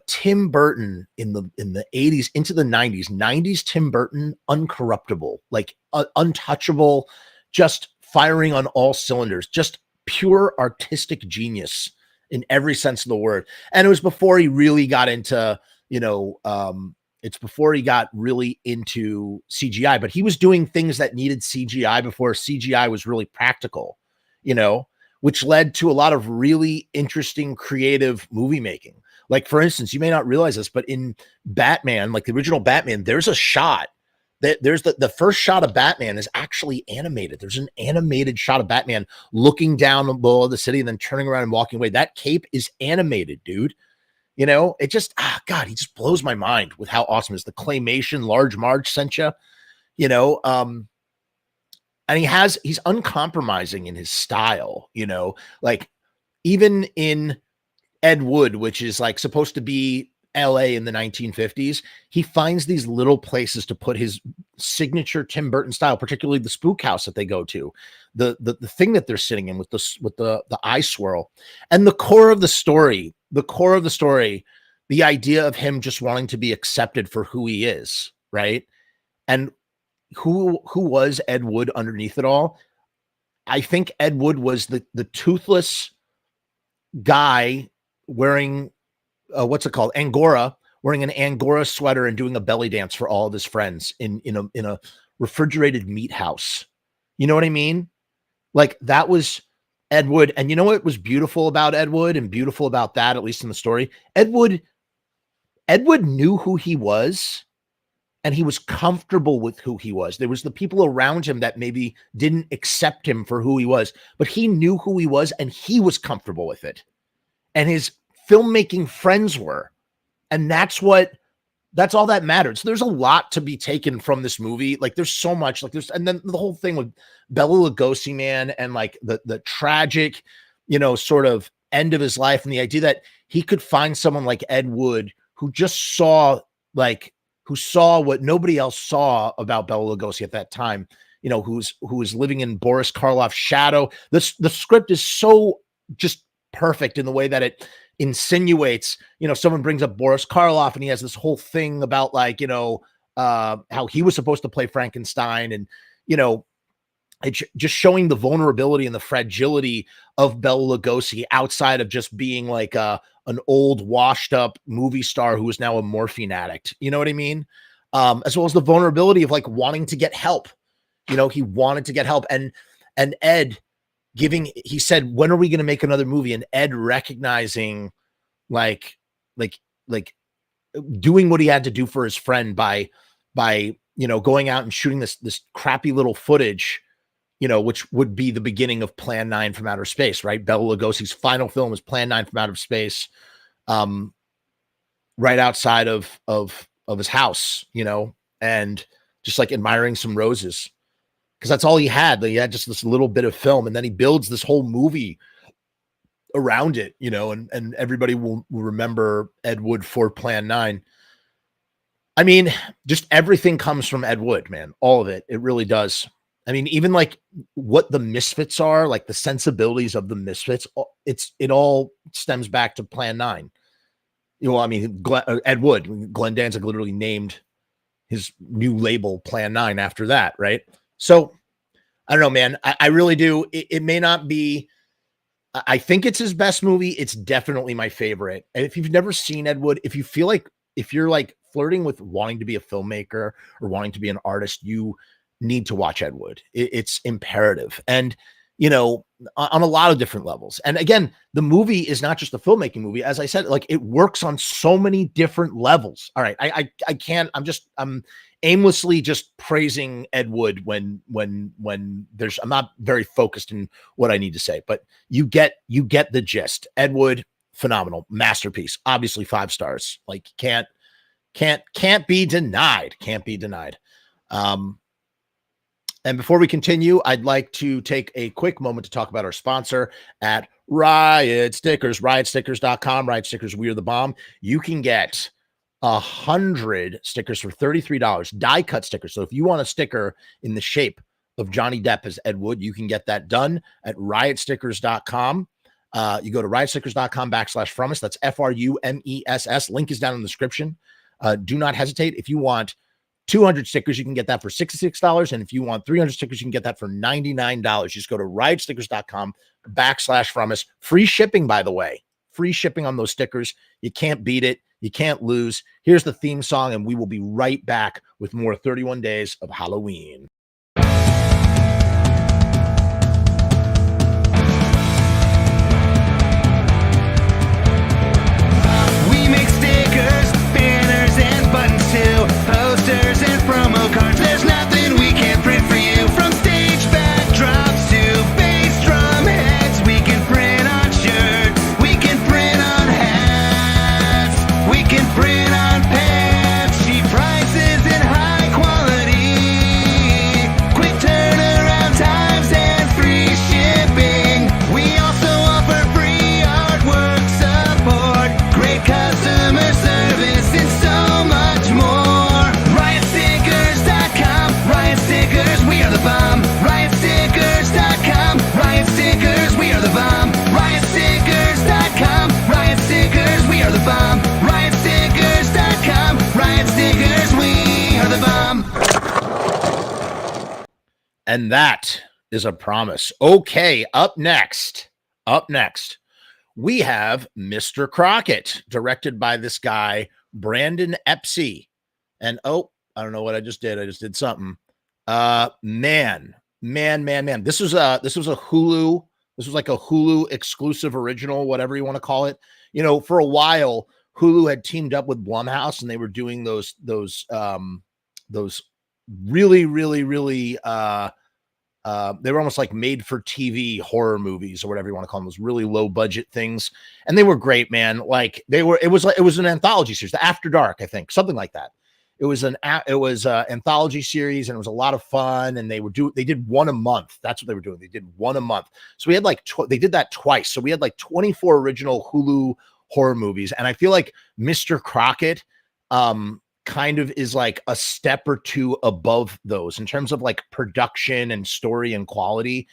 A: Tim Burton in the 80s into the 90s Tim Burton, uncorruptible, like untouchable, just firing on all cylinders, just pure artistic genius in every sense of the word. And it was before he really got into, it's before he got really into CGI, but he was doing things that needed CGI before CGI was really practical, which led to a lot of really interesting, creative movie making. Like, for instance, you may not realize this, but in Batman, like the original Batman, there's a shot there's the first shot of Batman is actually animated. There's an animated shot of Batman looking down below the city and then turning around and walking away. That cape is animated, dude. It just, God, he just blows my mind with how awesome it is. The claymation, Large Marge sent you, and he's uncompromising in his style, like even in Ed Wood, which is like supposed to be LA in the 1950s, he finds these little places to put his signature Tim Burton style, particularly the spook house that they go to, the thing that they're sitting in with the eye swirl, and the core of the story, the idea of him just wanting to be accepted for who he is, right? And who was Ed Wood underneath it all? I think Ed Wood was the toothless guy wearing what's it called? Angora, wearing an Angora sweater and doing a belly dance for all of his friends in a refrigerated meat house. You know what I mean? Like, that was Ed Wood. And you know what was beautiful about Ed Wood and beautiful about that, at least in the story? Ed Wood knew who he was, and he was comfortable with who he was. There was the people around him that maybe didn't accept him for who he was, but he knew who he was and he was comfortable with it. And his filmmaking friends were, and that's all that mattered. So there's a lot to be taken from this movie. Like, there's so much, and then the whole thing with Bela Lugosi, man, and like the tragic, sort of end of his life, and the idea that he could find someone like Ed Wood who just saw what nobody else saw about Bela Lugosi at that time, who was living in Boris Karloff's shadow. The script is so just perfect in the way that it insinuates, someone brings up Boris Karloff and he has this whole thing about like, how he was supposed to play Frankenstein, and, it's just showing the vulnerability and the fragility of Bela Lugosi outside of just being like an old washed up movie star who is now a morphine addict. You know what I mean? As well as the vulnerability of like wanting to get help. He wanted to get help, and Ed he said, when are we going to make another movie? And Ed recognizing like doing what he had to do for his friend by going out and shooting this crappy little footage, which would be the beginning of Plan 9 from Outer Space, right? Bela Lugosi's final film was Plan 9 from Outer Space, right outside of his house, and just like admiring some roses, because that's all he had. He had just this little bit of film, and then he builds this whole movie around it, and everybody will remember Ed Wood for Plan 9. I mean, just everything comes from Ed Wood, man. All of it. It really does. I mean, even like what the Misfits are, like the sensibilities of the Misfits, it all stems back to Plan 9. You know, I mean, Ed Wood, Glenn Danzig literally named his new label Plan 9 after that, right? So I don't know, man. I really do. It may not be. I think it's his best movie. It's definitely my favorite. And if you've never seen Ed Wood, if you feel like if you're like flirting with wanting to be a filmmaker or wanting to be an artist, you need to watch Ed Wood. It's imperative. And you know, on a lot of different levels. And again, the movie is not just a filmmaking movie. As I said, like it works on so many different levels. All right. I can't, I'm aimlessly just praising Ed Wood when there's, I'm not very focused in what I need to say, but you get the gist. Ed Wood, phenomenal masterpiece, obviously 5 stars. Like can't be denied. Can't be denied. And before we continue, I'd like to take a quick moment to talk about our sponsor at Riot Stickers, riotstickers.com. Riot Stickers, we are the bomb. You can get 100 stickers for $33, die cut stickers. So if you want a sticker in the shape of Johnny Depp as Ed Wood, you can get that done at riotstickers.com. You go to riotstickers.com/Frumess. That's Frumess. Link is down in the description. Do not hesitate. If you want 200 stickers, you can get that for $66. And if you want 300 stickers, you can get that for $99. Just go to riotstickers.com/Frumess. Free shipping, by the way. Free shipping on those stickers. You can't beat it. You can't lose. Here's the theme song, and we will be right back with more 31 Days of Halloween.
B: We make stickers, banners, and buttons too. Posters and promo cards. There's nothing we can't print for you. From stage backdrops to bass drum heads. We can print on shirts. We can print on hats. We can print on pants. Cheap prices and high quality. Quick turnaround times and free shipping. We also offer free artwork support. Great customer service and so much more. RiotStickers.com. Riot Stickers, we are the bomb. RiotStickers.com. Riot Stickers, we are the bomb. RiotStickers.com. Riot Stickers, we are the bomb. RiotStickers.com. Riot Stickers, we are the bomb.
A: And that is a promise. Okay, up next, we have Mr. Crockett, directed by this guy, Brandon Epsey. And I don't know what I just did. I just did something. Man. This was a Hulu. This was like a Hulu exclusive original, whatever you want to call it. You know, for a while, Hulu had teamed up with Blumhouse, and they were doing those really they were almost like made for TV horror movies or whatever you want to call them, those really low budget things. And they were great, man. Like it was an anthology series, the After Dark, I think, something like that. It was an anthology series, and it was a lot of fun. And they did one a month. That's what they were doing. They did one a month. So we had they did that twice. So we had like 24 original Hulu horror movies. And I feel like Mr. Crockett, kind of is like a step or two above those in terms of like production and story and quality.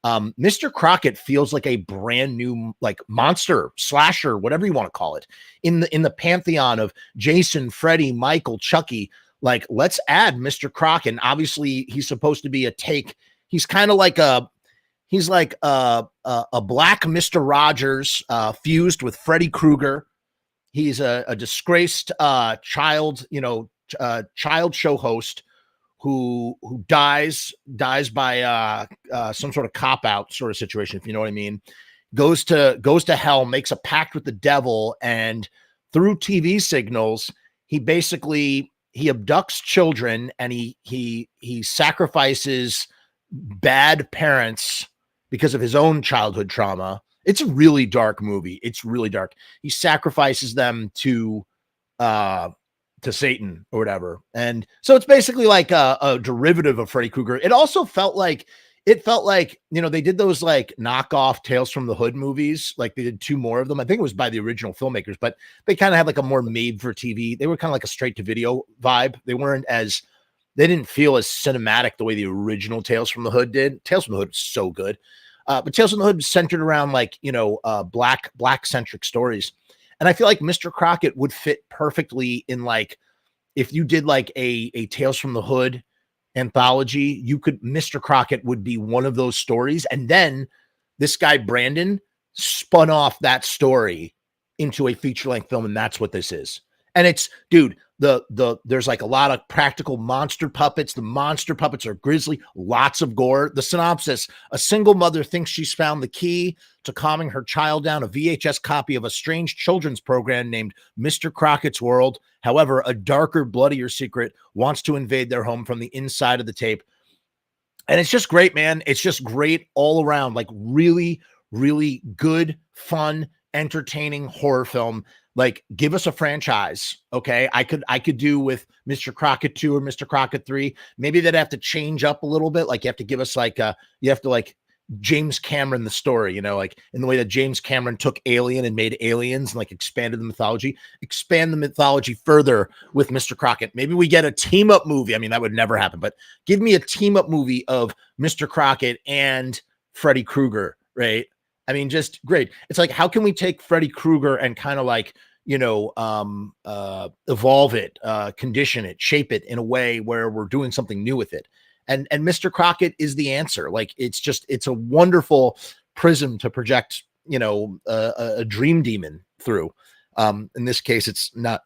A: Mr. Crockett feels like a brand new, like monster slasher, whatever you want to call it, in the pantheon of Jason, Freddy, Michael, Chucky. Like, let's add Mr. Crockett. And obviously he's supposed to be a take. He's kind of like a black Mr. Rogers, fused with Freddy Krueger. He's a disgraced child show host who dies by some sort of cop out sort of situation, if you know what I mean. Goes to hell, makes a pact with the devil, and through TV signals, he abducts children, and he sacrifices bad parents because of his own childhood trauma. It's a really dark movie. It's really dark. He sacrifices them to Satan or whatever. And so it's basically like a derivative of Freddy Krueger. It also felt like, you know, they did those like knockoff Tales from the Hood movies. Like they did 2 more of them. I think it was by the original filmmakers, but they kind of had like a more made for TV. They were kind of like a straight to video vibe. They didn't feel as cinematic the way the original Tales from the Hood did. Tales from the Hood was so good. But Tales from the Hood was centered around like, you know, black centric stories. And I feel like Mr. Crockett would fit perfectly in, like, if you did like a Tales from the Hood anthology, you could Mr. Crockett would be one of those stories. And then this guy Brandon spun off that story into a feature-length film, and that's what this is. And it's, dude, there's like a lot of practical monster puppets. The monster puppets are grisly, lots of gore. The synopsis: a single mother thinks she's found the key to calming her child down, a VHS copy of a strange children's program named Mr. Crockett's World. However, a darker, bloodier secret wants to invade their home from the inside of the tape. And it's just great, man. It's just great all around. Like, really, really good, fun, entertaining horror film. Like, give us a franchise. Okay. I could do with Mr. Crockett 2 or Mr. Crockett 3. Maybe they'd have to change up a little bit. Like, you have to give us like you have to like James Cameron the story, you know, like in the way that James Cameron took Alien and made Aliens and like expanded the mythology. Expand the mythology further with Mr. Crockett. Maybe we get a team up movie. I mean, that would never happen, but give me a team up movie of Mr. Crockett and Freddy Krueger, right? I mean, just great. It's like, how can we take Freddy Krueger and kind of like, you know, evolve it, condition it, shape it in a way where we're doing something new with it. And Mr. Crockett is the answer. Like, it's a wonderful prism to project, you know, a dream demon through. In this case, it's not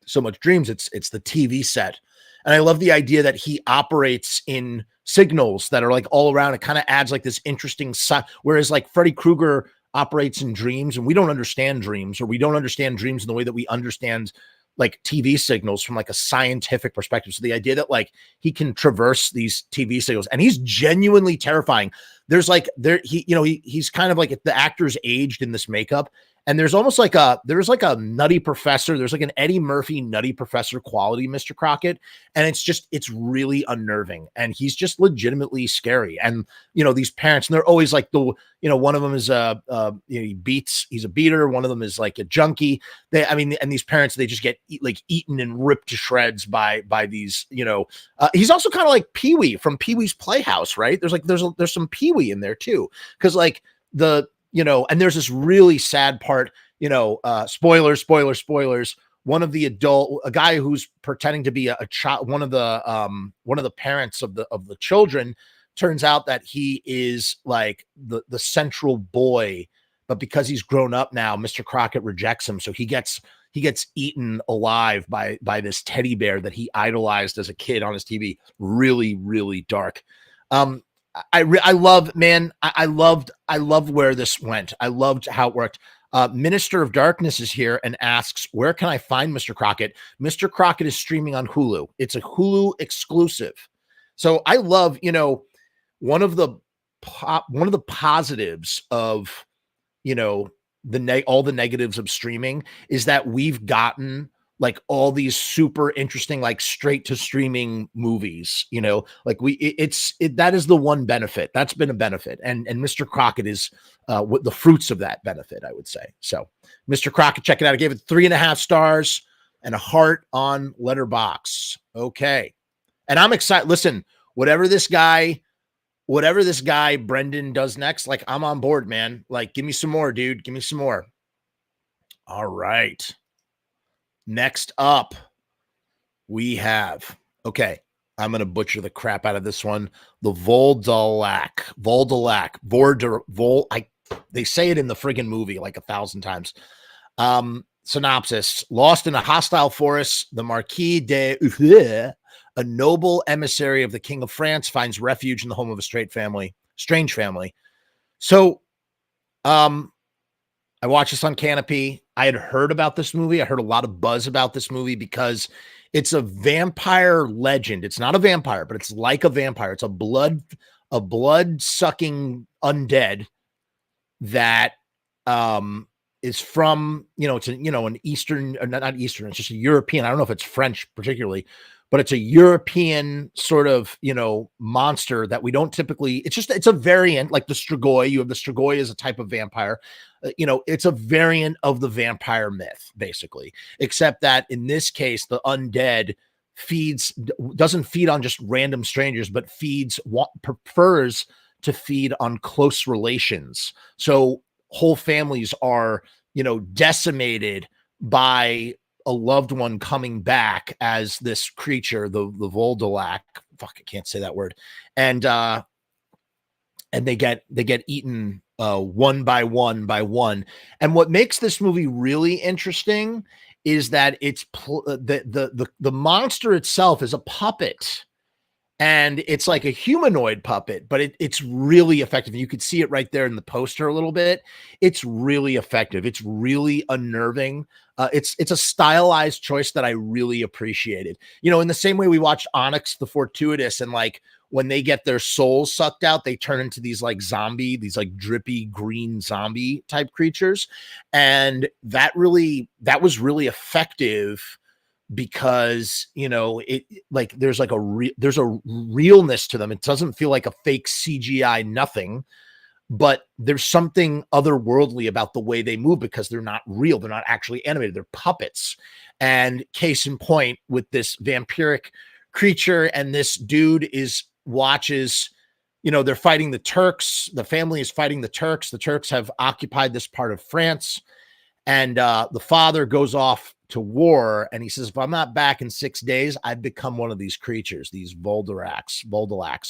A: so much dreams, it's the TV set. And I love the idea that he operates in signals that are like all around. It kind of adds like this interesting side, whereas like Freddy Krueger operates in dreams, and we don't understand dreams, or we don't understand dreams in the way that we understand like TV signals from like a scientific perspective. So the idea that like he can traverse these TV signals, and he's genuinely terrifying. There's like he's kind of like, the actor's aged in this makeup, and there's almost like there's like a Nutty Professor. There's like an Eddie Murphy Nutty Professor quality, Mr. Crockett. And it's really unnerving. And he's just legitimately scary. And, you know, these parents, and they're always like one of them is he's a beater. One of them is like a junkie. And these parents, they just get eaten and ripped to shreds by these, he's also kind of like Pee-wee from Pee-wee's Playhouse, right? There's some Pee-wee in there too. Cause like and there's this really sad part, spoilers. A guy who's pretending to be a child, one of the parents of the children, turns out that he is like the central boy, but because he's grown up now, Mr. Crockett rejects him. So he gets eaten alive by this teddy bear that he idolized as a kid on his TV. Really, really dark. I loved where this went. I loved how it worked. Minister of Darkness is here and asks, where can I find Mr. Crockett? Mr. Crockett is streaming on Hulu. It's a Hulu exclusive. So I love, one of the positives of, all the negatives of streaming is that we've gotten like all these super interesting, like straight to streaming movies, like that is the one benefit. That's been a benefit. And Mr. Crockett is the fruits of that benefit, I would say. So Mr. Crockett, check it out. I gave it 3.5 stars and a heart on Letterboxd. Okay. And I'm excited. Listen, whatever this guy Brendan does next, like, I'm on board, man. Like, give me some more, dude. Give me some more. All right. Next up, we have, okay, I'm going to butcher the crap out of this one. The Voldelac. They say it in the friggin' movie like 1,000 times. Synopsis: lost in a hostile forest, the Marquis de a noble emissary of the King of France, finds refuge in the home of a strange family. So, I watched this on Canopy. I had heard about this movie. I heard a lot of buzz about this movie because it's a vampire legend. It's not a vampire, but it's like a vampire. It's a blood-sucking undead that is from, it's an Eastern, not Eastern, it's just a European. I don't know if it's French particularly, but it's a European sort of, monster that we don't typically, it's a variant like the Strigoi. You have the Strigoi as a type of vampire. It's a variant of the vampire myth, basically, except that in this case, the undead doesn't feed on just random strangers, but prefers to feed on close relations. So whole families are, decimated by a loved one coming back as this creature, the Voldelac. Fuck, I can't say that word. And they get eaten one by one by one. And what makes this movie really interesting is that it's the monster itself is a puppet. And it's like a humanoid puppet, but it's really effective. You could see it right there in the poster a little bit. It's really effective. It's really unnerving. It's a stylized choice that I really appreciated. In the same way we watched Onyx the Fortuitous, and like when they get their souls sucked out, they turn into these like drippy green zombie type creatures. And that was really effective because it like there's a realness to them. It doesn't feel like a fake CGI nothing, but there's something otherworldly about the way they move because they're not real. They're not actually animated. They're puppets. And case in point with this vampiric creature, and this dude watches, they're fighting the Turks. The family is fighting the Turks. The Turks have occupied this part of France. And the father goes off to war, and he says, if I'm not back in 6 days, I've become one of these creatures, these Voldelacs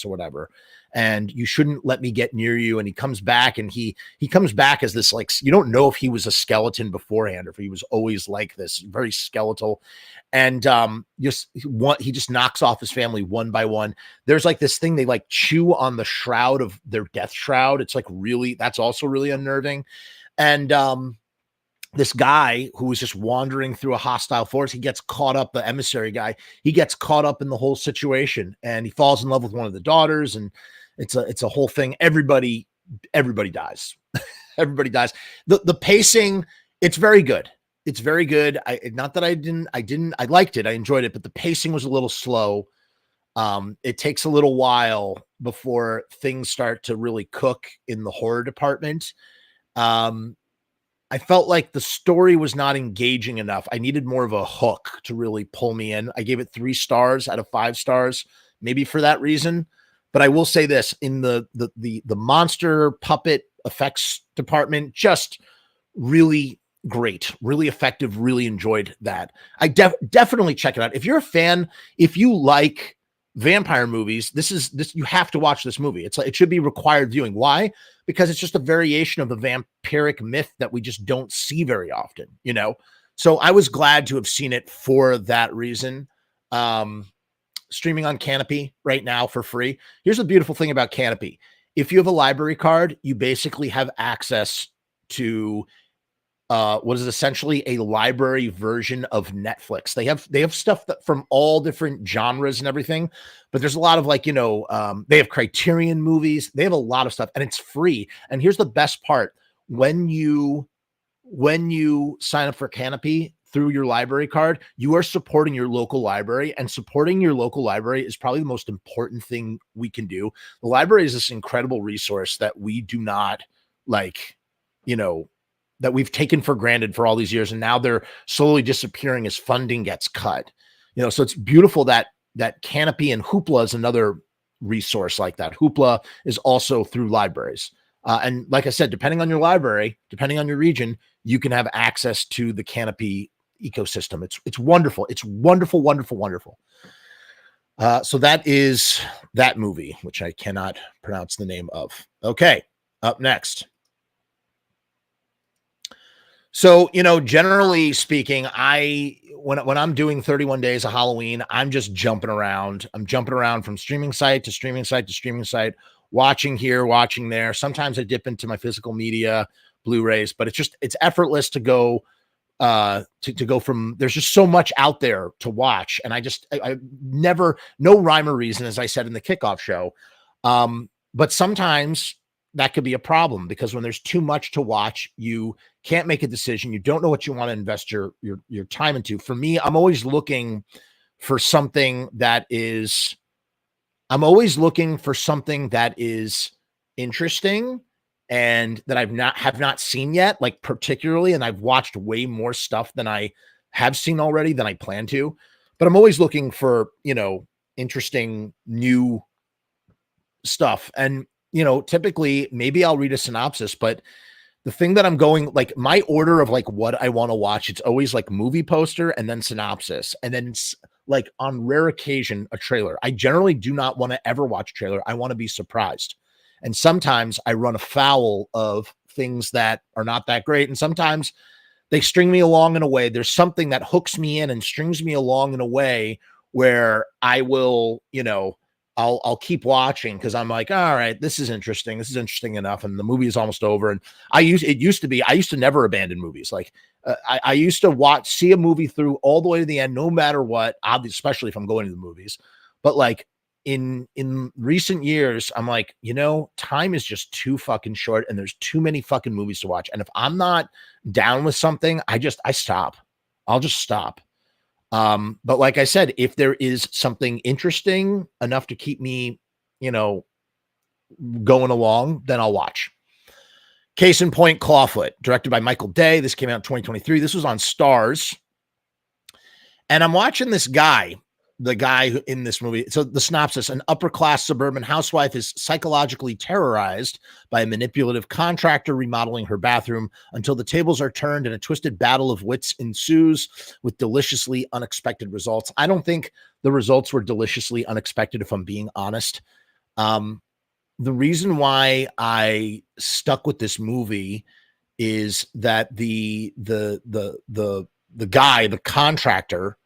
A: or whatever, and you shouldn't let me get near you. And he comes back, and he comes back as this, like, you don't know if he was a skeleton beforehand or if he was always like this, very skeletal. And he just knocks off his family one by one. There's like this thing, they like chew on the shroud of their death shroud. It's like that's also really unnerving. And this guy who was just wandering through a hostile forest, he gets caught up, the emissary guy, he gets caught up in the whole situation, and he falls in love with one of the daughters, and it's a whole thing. Everybody dies. Everybody dies. The pacing, it's very good. It's very good. I liked it. I enjoyed it, but the pacing was a little slow. It takes a little while before things start to really cook in the horror department. I felt like the story was not engaging enough. I needed more of a hook to really pull me in. I gave it 3 stars out of 5 stars, maybe for that reason. But I will say this, in the monster puppet effects department, just really great, really effective, really enjoyed that. I definitely check it out. If you're a fan, if you like vampire movies, this you have to watch this movie. It should be required viewing. Why? Because it's just a variation of the vampiric myth that we just don't see very often, So I was glad to have seen it for that reason. Streaming on Canopy right now for free. Here's the beautiful thing about Canopy. If you have a library card, you basically have access to what is essentially a library version of Netflix. They have stuff that from all different genres and everything, but there's a lot of they have Criterion movies. They have a lot of stuff, and it's free. And here's the best part. When you sign up for Canopy through your library card, you are supporting your local library, and supporting your local library is probably the most important thing we can do. The library is this incredible resource that we do not that we've taken for granted for all these years. And now they're slowly disappearing as funding gets cut, so it's beautiful that Canopy and Hoopla is another resource like that. Hoopla is also through libraries. And like I said, depending on your library, depending on your region, you can have access to the Canopy ecosystem. It's wonderful. It's wonderful, wonderful, wonderful. So that is that movie, which I cannot pronounce the name of. Okay. Up next. So, generally speaking, when I'm doing 31 days of Halloween, I'm just jumping around. I'm jumping around from streaming site to streaming site to streaming site, watching here, watching there. Sometimes I dip into my physical media, Blu-rays, but it's effortless to go to go from, there's just so much out there to watch. And I never, no rhyme or reason, as I said in the kickoff show. But sometimes that could be a problem, because when there's too much to watch, you can't make a decision. You don't know what you want to invest your time into. For me, I'm always looking for something that is interesting and that have not seen yet, like particularly, and I've watched way more stuff than I have seen already than I plan to, but I'm always looking for, interesting new stuff. And, typically maybe I'll read a synopsis, but the thing that I'm going, like, my order of like what I want to watch, it's always like movie poster and then synopsis, and then like on rare occasion a trailer. I generally do not want to ever watch a trailer. I want to be surprised. And sometimes I run afoul of things that are not that great. And sometimes they string me along in a way. There's something that hooks me in and strings me along in a way where I will, I'll keep watching because I'm like, all right, this is interesting. This is interesting enough. And the movie is almost over. And I used to never abandon movies. Like I used to see a movie through all the way to the end, no matter what, obviously, especially if I'm going to the movies. But like in recent years, I'm like, time is just too fucking short and there's too many fucking movies to watch. And if I'm not down with something, I stop. I'll just stop. But like I said, if there is something interesting enough to keep me, going along, then I'll watch. Case in point, Clawfoot, directed by Michael Day. This came out in 2023. This was on Stars. And I'm watching this guy, the guy who in this movie. So the synopsis: an upper-class suburban housewife is psychologically terrorized by a manipulative contractor remodeling her bathroom until the tables are turned and a twisted battle of wits ensues with deliciously unexpected results. I don't think the results were deliciously unexpected, if I'm being honest. The reason why I stuck with this movie is that the guy, the contractor,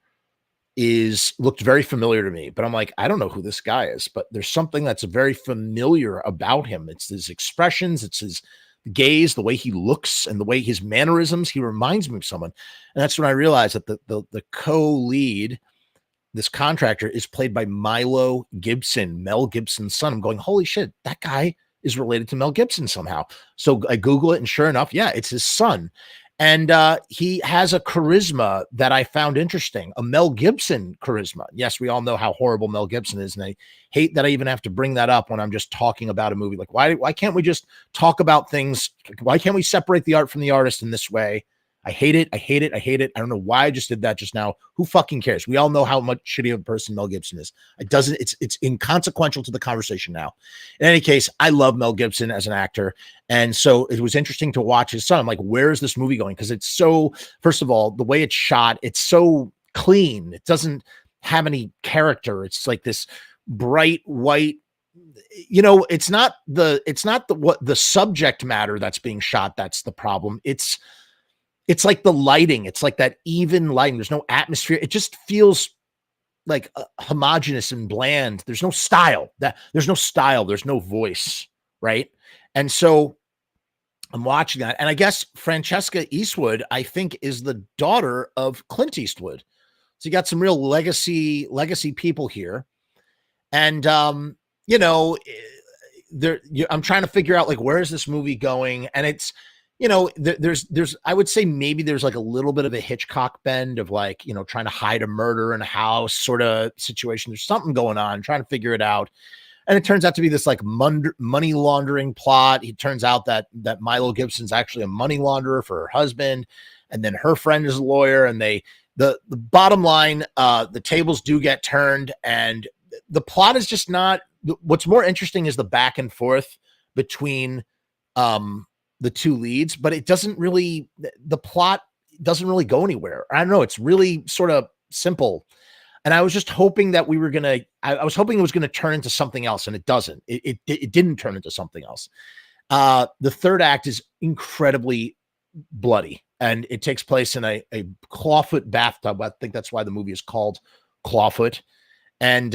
A: looked very familiar to me, but I'm like, I don't know who this guy is, but there's something that's very familiar about him. It's his expressions, it's his gaze, the way he looks, and the way his mannerisms. He reminds me of someone. And that's when I realized that the co-lead, this contractor, is played by Milo Gibson, Mel Gibson's son. I'm going, holy shit, that guy is related to Mel Gibson somehow. So I Google it, and sure enough, yeah, it's his son. And he has a charisma that I found interesting, a Mel Gibson charisma. Yes, we all know how horrible Mel Gibson is, and I hate that I even have to bring that up when I'm just talking about a movie. Like, why can't we just talk about things? Why can't we separate the art from the artist in this way? I hate it. I hate it. I hate it. I don't know why I just did that just now. Who fucking cares? We all know how much shitty of a person Mel Gibson is. It's inconsequential to the conversation now. In any case, I love Mel Gibson as an actor. And so it was interesting to watch his son. I'm like, where is this movie going? Because it's so, first of all, the way it's shot, it's so clean. It doesn't have any character. It's like this bright white, it's not the subject matter that's being shot. That's the problem. It's like the lighting. It's like that even lighting. There's no atmosphere. It just feels like homogenous and bland. There's no style. There's no voice, right? And so I'm watching that, and I guess Francesca Eastwood, I think, is the daughter of Clint Eastwood. So you got some real legacy people here, and I'm trying to figure out, like, where is this movie going, and it's. There's, I would say maybe there's like a little bit of a Hitchcock bend of like, trying to hide a murder in a house sort of situation. There's something going on, trying to figure it out. And it turns out to be this like money laundering plot. It turns out that Milo Gibson's actually a money launderer for her husband. And then her friend is a lawyer. And the bottom line, the tables do get turned. And the plot is just not, what's more interesting is the back and forth between, the two leads, but the plot doesn't really go anywhere. I don't know. It's really sort of simple. And I was just hoping that I was hoping it was going to turn into something else, and it doesn't. It didn't turn into something else. The third act is incredibly bloody, and it takes place in a clawfoot bathtub. I think that's why the movie is called Clawfoot. And,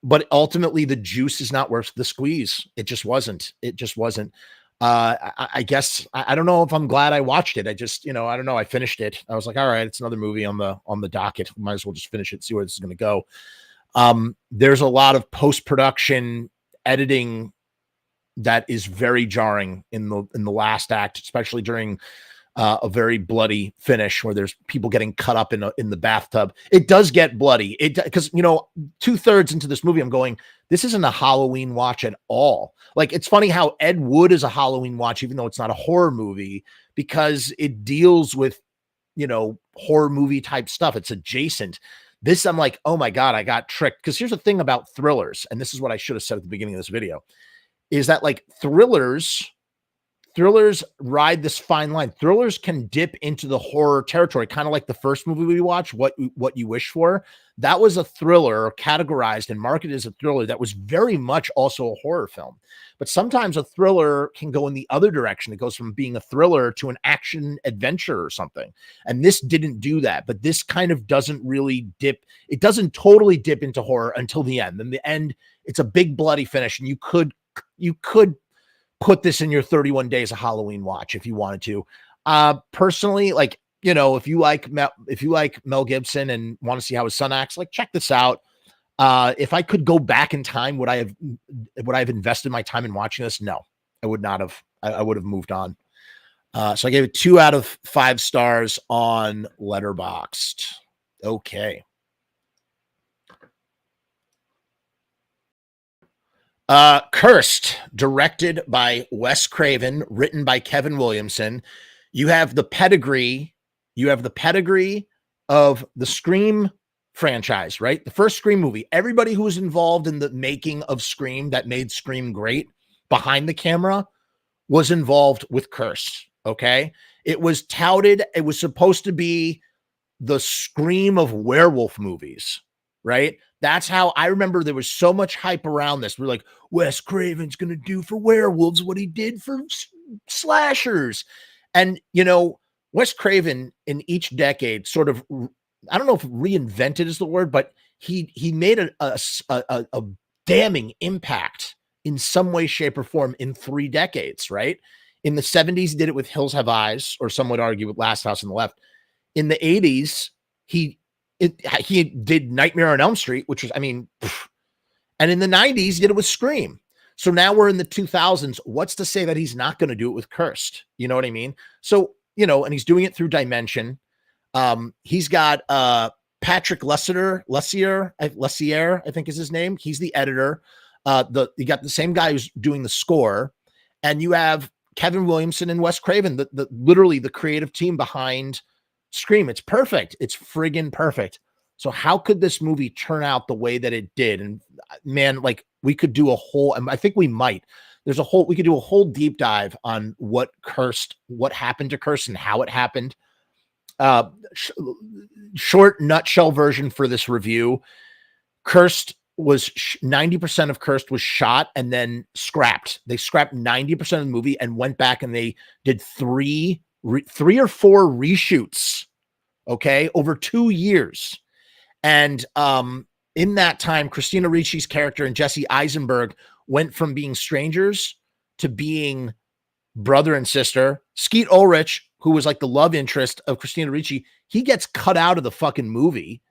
A: but ultimately the juice is not worth the squeeze. It just wasn't. I guess I don't know if I'm glad I watched it. I just, I don't know. I finished it. I was like, all right, it's another movie on the docket. Might as well just finish it, see where this is going to go. There's a lot of post-production editing that is very jarring in the last act, especially during a very bloody finish where there's people getting cut up in the bathtub. It does get bloody. Because 2/3 into this movie, I'm going, this isn't a Halloween watch at all. Like, it's funny how Ed Wood is a Halloween watch, even though it's not a horror movie, because it deals with, horror movie type stuff. It's adjacent. This, I'm like, oh my God, I got tricked. Because here's the thing about thrillers, and this is what I should have said at the beginning of this video, is that like thrillers thrillers ride this fine line. Thrillers can dip into the horror territory, kind of like the first movie we watched, What You Wish For. That was a thriller categorized and marketed as a thriller that was very much also a horror film. But sometimes a thriller can go in the other direction. It goes from being a thriller to an action adventure or something. And this didn't do that, but this kind of doesn't really dip. It doesn't totally dip into horror until the end. In the end, it's a big bloody finish, and you could put this in your 31 days of Halloween watch if you wanted to. Personally, like, you know, if you like Mel Gibson and want to see how his son acts, like, check this out. If I could go back in time, would I have invested my time in watching this? No, I would not have. I would have moved on. So I gave it 2 out of 5 stars on Letterboxd. Okay. Cursed, directed by Wes Craven, written by Kevin Williamson. You have the pedigree. You have the pedigree of the Scream franchise, right? The first Scream movie. Everybody who was involved in the making of Scream that made Scream great behind the camera was involved with Cursed. Okay. It was touted. It was supposed to be the Scream of werewolf movies, right? That's how I remember there was so much hype around this. We're like, Wes Craven's going to do for werewolves what he did for slashers. And, you know, Wes Craven in each decade sort of, I don't know if reinvented is the word, but he made a damning impact in some way, shape, or form in 3 decades, right? In the 70s, he did it with Hills Have Eyes, or some would argue with Last House on the Left. In the 80s, he did Nightmare on Elm Street, which was, I mean, and in the 90s, he did it with Scream. So now we're in the 2000s. What's to say that he's not going to do it with Cursed? You know what I mean? So, you know, and he's doing it through Dimension. He's got Patrick Lessier, I think is his name. He's the editor. You got the same guy who's doing the score, and you have Kevin Williamson and Wes Craven, literally the creative team behind Scream. It's perfect. It's friggin' perfect. So how could this movie turn out the way that it did? And man, like, we could do a whole, I think we might. We could do a whole deep dive on what happened to Cursed and how it happened. Short nutshell version for this review. Cursed was 90% of Cursed was shot and then scrapped. They scrapped 90% of the movie and went back and they did 3 or 4 reshoots, okay, over 2 years. And in that time, Christina Ricci's character and Jesse Eisenberg went from being strangers to being brother and sister. Skeet Ulrich, who was like the love interest of Christina Ricci, he gets cut out of the fucking movie.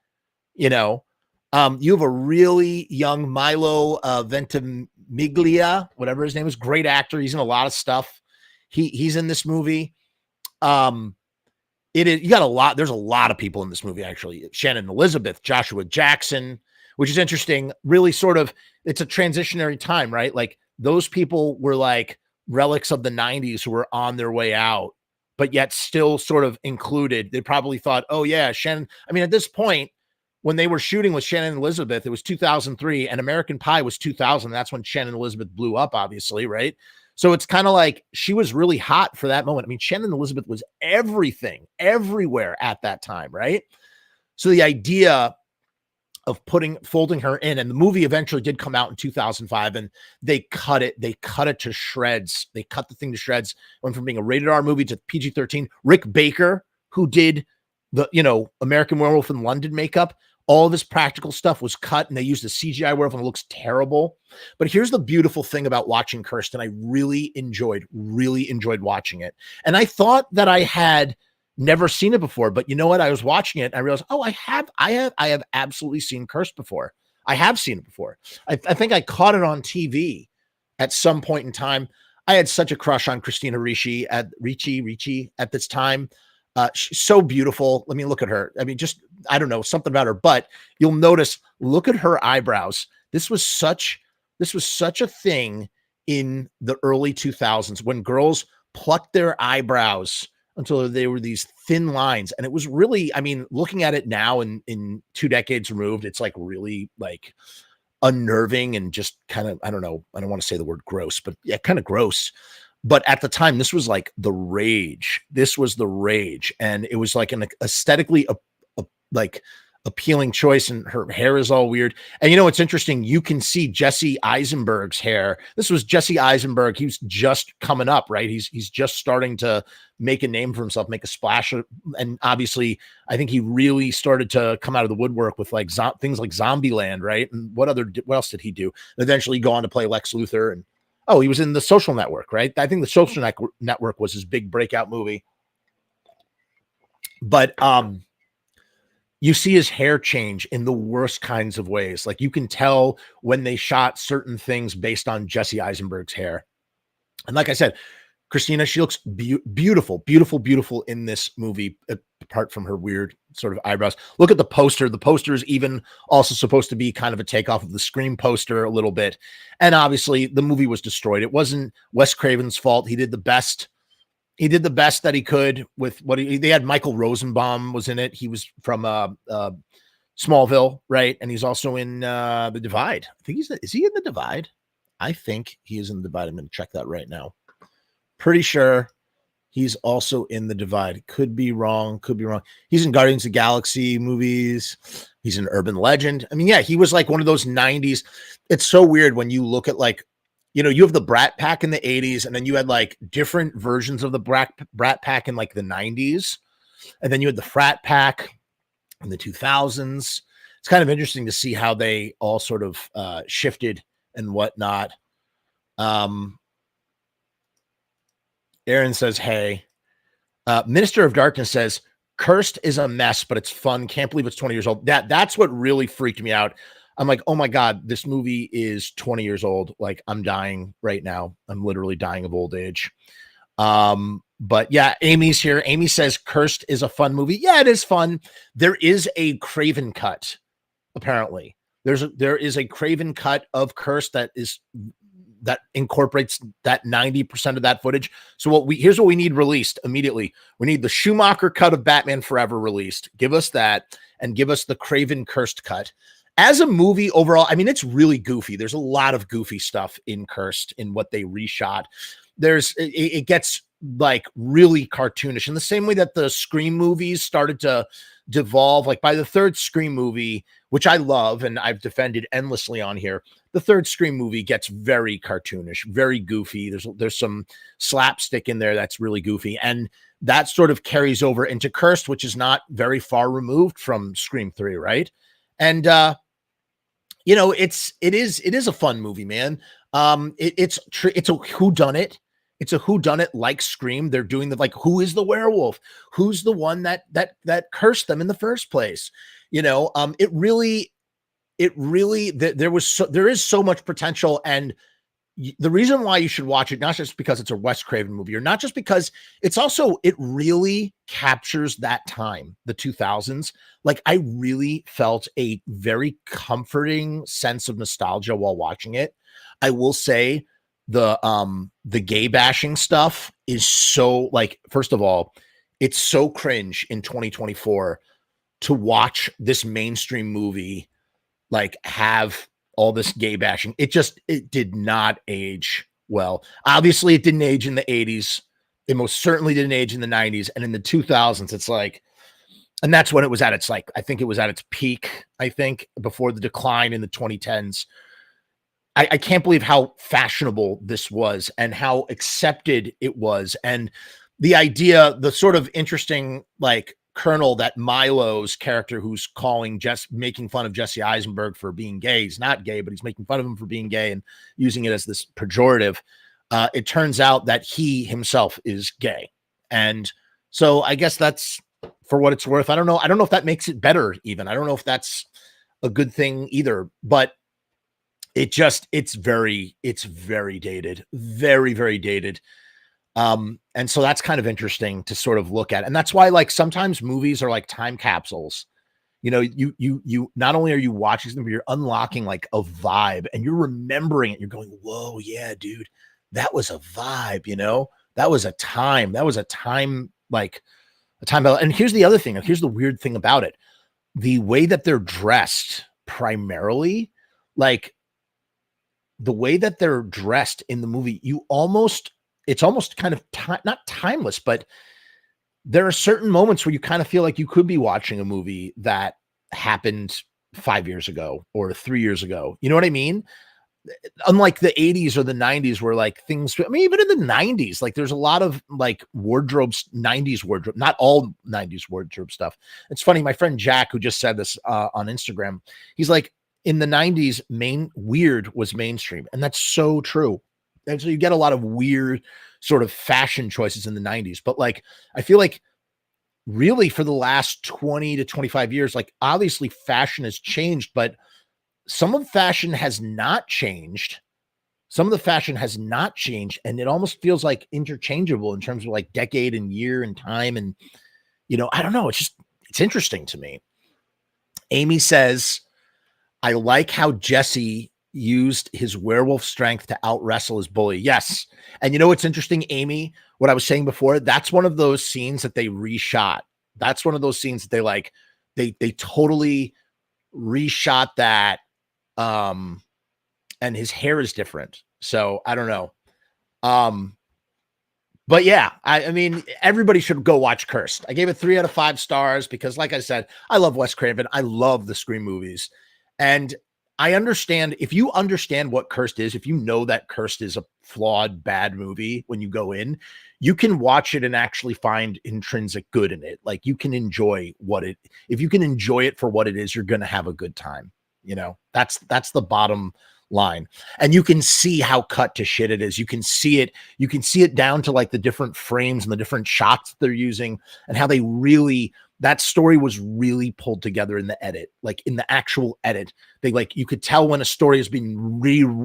A: You know, you have a really young Milo Ventimiglia, whatever his name is, great actor. He's in a lot of stuff. He's in this movie. You got a lot. There's a lot of people in this movie, actually. Shannon Elizabeth, Joshua Jackson, which is interesting. Really sort of, it's a transitionary time, right? Like, those people were like relics of the 90s who were on their way out, but yet still sort of included. They probably thought, oh yeah, Shannon. I mean, at this point, when they were shooting with Shannon Elizabeth, it was 2003 and American Pie was 2000. That's when Shannon Elizabeth blew up, obviously, right? So it's kind of like she was really hot for that moment. I mean, Shannon Elizabeth was everything, everywhere at that time, right? So the idea of folding her in, and the movie eventually did come out in 2005, and they cut it to shreds. They cut the thing to shreds. Went from being a rated R movie to PG-13. Rick Baker, who did the, American Werewolf in London makeup, all of his practical stuff was cut, and they used a CGI werewolf, and it looks terrible. But here's the beautiful thing about watching Cursed, and I really enjoyed watching it. And I thought that I had never seen it before, but you know what? I was watching it, and I realized, oh, I have absolutely seen Cursed before. I have seen it before. I think I caught it on TV at some point in time. I had such a crush on Christina Ricci at this time. She's so beautiful. Let me look at her. I mean, just, I don't know, something about her, but you'll notice, look at her eyebrows. This was such a thing in the early 2000s when girls plucked their eyebrows until they were these thin lines. And it was really, I mean, looking at it now in 2 decades removed, it's like really like unnerving and just kind of, I don't know, I don't want to say the word gross, but yeah, kind of gross. But at the time, this was like the rage. This was the rage. And it was like an aesthetically like appealing choice, and her hair is all weird. And you know what's interesting? You can see Jesse Eisenberg's hair. This was Jesse Eisenberg. He was just coming up, right? He's just starting to make a name for himself, make a splash. And obviously, I think he really started to come out of the woodwork with like things like Zombieland, right? And what else did he do? Eventually, go on to play Lex Luthor, and he was in The Social Network, right? I think The Social Network was his big breakout movie. But you see his hair change in the worst kinds of ways. Like you can tell when they shot certain things based on Jesse Eisenberg's hair. And like I said, Christina, she looks beautiful, beautiful, beautiful in this movie, apart from her weird sort of eyebrows. Look at the poster. The poster is even also supposed to be kind of a takeoff of the Scream poster a little bit. And obviously the movie was destroyed. It wasn't Wes Craven's fault. He did the best that he could with what they had. Michael Rosenbaum was in it. He was from Smallville, right? And he's also in The Divide. I think is he in The Divide? I think he is in The Divide. I'm going to check that right now. Pretty sure he's also in The Divide. Could be wrong. He's in Guardians of the Galaxy movies. He's an Urban Legend. I mean, yeah, he was like one of those 90s. It's so weird when you look at like, you know, you have the Brat Pack in the 80s, and then you had like different versions of the Brat Pack in like the 90s. And then you had the Frat Pack in the 2000s. It's kind of interesting to see how they all sort of shifted and whatnot. Aaron says, hey. Minister of Darkness says, Cursed is a mess, but it's fun. Can't believe it's 20 years old. That's what really freaked me out. I'm like, oh my God, this movie is 20 years old. Like, I'm dying right now. I'm literally dying of old age. But yeah, Amy's here. Amy says Cursed is a fun movie. Yeah, it is fun. There is a Craven cut, apparently. There is a Craven cut of Cursed that incorporates that 90% of that footage. So here's what we need released immediately. We need the Schumacher cut of Batman Forever released. Give us that, and give us the Craven Cursed cut. As a movie overall, I mean, it's really goofy. There's a lot of goofy stuff in Cursed in what they reshot. It gets like really cartoonish in the same way that the Scream movies started to devolve. Like by the third Scream movie, which I love and I've defended endlessly on here, the third Scream movie gets very cartoonish, very goofy. There's some slapstick in there that's really goofy, and that sort of carries over into Cursed, which is not very far removed from Scream 3, right? And you know, it is a fun movie, man. It's a whodunit. It's a whodunit like Scream. They're doing like, who is the werewolf? Who's the one that cursed them in the first place? You know, there is so much potential. And the reason why you should watch it, not just because it's a Wes Craven movie, or not just because it really captures that time, the 2000s. Like, I really felt a very comforting sense of nostalgia while watching it. I will say the gay bashing stuff is so, like, first of all, it's so cringe in 2024 to watch this mainstream movie like have all this gay bashing. It did not age well. Obviously, it didn't age in the 80s. It most certainly didn't age in the 90s. And in the 2000s, it's like, and that's when it was at its, like, I think it was at its peak, I think, before the decline in the 2010s. I can't believe how fashionable this was and how accepted it was. And the idea, the sort of interesting, like, kernel that Milo's character, who's making fun of Jesse Eisenberg for being gay. He's not gay, but he's making fun of him for being gay and using it as this pejorative. It turns out that he himself is gay. And so I guess that's, for what it's worth. I don't know if that makes it better even. I don't know if that's a good thing either, but it's very dated, very, very dated. And so that's kind of interesting to sort of look at. And that's why, like, sometimes movies are like time capsules. You know, you not only are you watching them, but you're unlocking like a vibe, and you're remembering it. You're going, whoa, yeah, dude, that was a vibe, you know, that was a time, like a time. And here's the other thing. Here's the weird thing about it. The way that they're dressed, primarily, like the way that they're dressed in the movie, it's almost kind of not timeless, but there are certain moments where you kind of feel like you could be watching a movie that happened 5 years ago or 3 years ago. You know what I mean? Unlike the 80s or the 90s where like things, I mean, even in the 90s, like there's a lot of like wardrobes, 90s wardrobe, not all 90s wardrobe stuff. It's funny. My friend Jack, who just said this on Instagram, he's like, in the 90s, weird was mainstream. And that's so true. And so you get a lot of weird sort of fashion choices in the 90s. But like, I feel like really for the last 20 to 25 years, like obviously fashion has changed, but some of fashion has not changed. Some of the fashion has not changed. And it almost feels like interchangeable in terms of like decade and year and time. And, I don't know. It's interesting to me. Amy says, I like how Jesse used his werewolf strength to out wrestle his bully. Yes. And what's interesting, Amy, what I was saying before, that's one of those scenes that they reshot. That's one of those scenes that they totally reshot that. And his hair is different. So I don't know. But yeah, I mean, everybody should go watch Cursed. I gave it 3 out of 5 stars because, like I said, I love Wes Craven. I love the Scream movies. And I understand, if you understand what Cursed is, if you know that Cursed is a flawed, bad movie, when you go in, you can watch it and actually find intrinsic good in it. Like you can enjoy if you can enjoy it for what it is, you're going to have a good time. That's the bottom line. And you can see how cut to shit it is. You can see it down to like the different frames and the different shots they're using and how that story was really pulled together in the edit. Like in the actual edit, you could tell when a story has been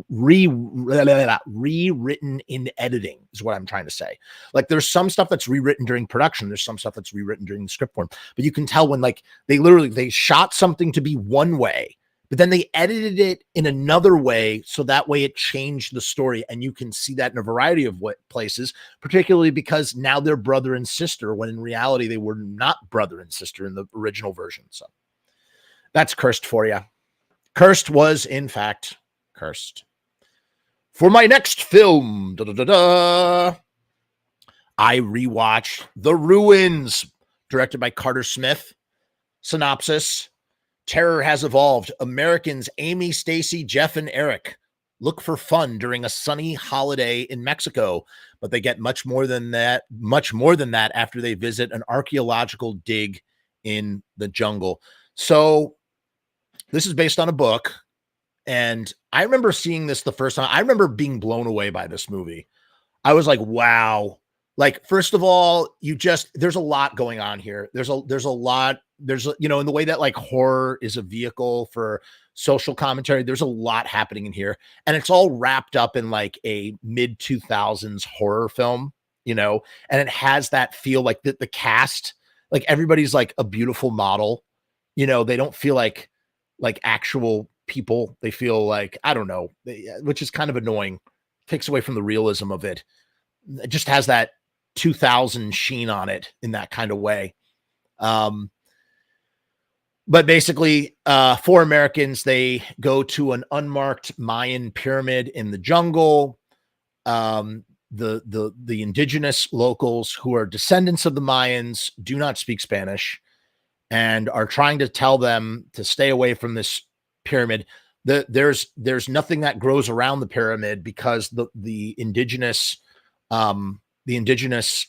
A: rewritten in editing is what I'm trying to say. Like there's some stuff that's rewritten during production. There's some stuff that's rewritten during the script form, but you can tell when like they shot something to be one way, but then they edited it in another way. So that way it changed the story. And you can see that in a variety of places, particularly because now they're brother and sister, when in reality, they were not brother and sister in the original version. So that's Cursed for you. Cursed was, in fact, cursed. For my next film, I rewatched The Ruins, directed by Carter Smith. Synopsis: terror has evolved. Americans Amy, Stacy, Jeff, and Eric look for fun during a sunny holiday in Mexico, but they get much more than that after they visit an archaeological dig in the jungle. So this is based on a book, and I remember seeing this the first time. I remember being blown away by this movie. I was like, wow. Like, first of all, there's a lot going on here. There's a lot, in the way that like horror is a vehicle for social commentary, there's a lot happening in here, and it's all wrapped up in like a mid 2000s horror film, and it has that feel like the cast, like everybody's like a beautiful model, they don't feel like actual people. They feel like, I don't know, which is kind of annoying. Takes away from the realism of it. It just has that 2000 sheen on it in that kind of way. But basically, 4 Americans, they go to an unmarked Mayan pyramid in the jungle. The indigenous locals, who are descendants of the Mayans, do not speak Spanish and are trying to tell them to stay away from this pyramid. There's nothing that grows around the pyramid because the indigenous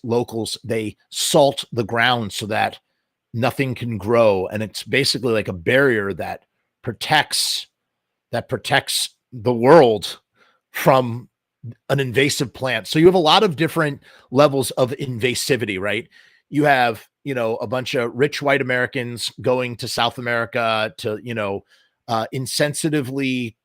A: locals, they salt the ground so that nothing can grow, and it's basically like a barrier that protects the world from an invasive plant. So you have a lot of different levels of invasivity, right? You have, a bunch of rich white Americans going to South America to, insensitively,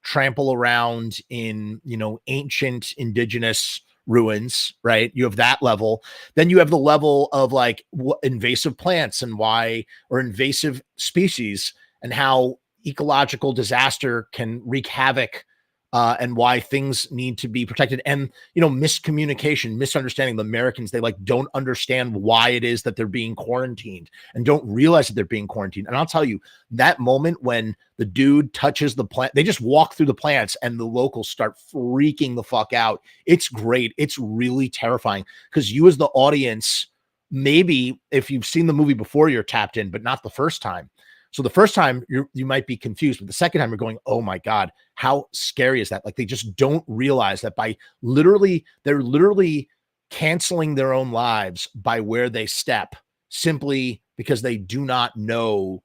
A: trample around in, ancient indigenous ruins, right? You have that level. Then you have the level of like invasive plants and or invasive species, and how ecological disaster can wreak havoc and why things need to be protected. And, miscommunication, misunderstanding. The Americans, they like don't understand why it is that they're being quarantined and don't realize that they're being quarantined. And I'll tell you, that moment when the dude touches the plant, they just walk through the plants and the locals start freaking the fuck out. It's great. It's really terrifying because you, as the audience, maybe if you've seen the movie before, you're tapped in, but not the first time. So the first time you might be confused, but the second time you're going, oh my God, how scary is that? Like they just don't realize that they're literally canceling their own lives by where they step simply because they do not know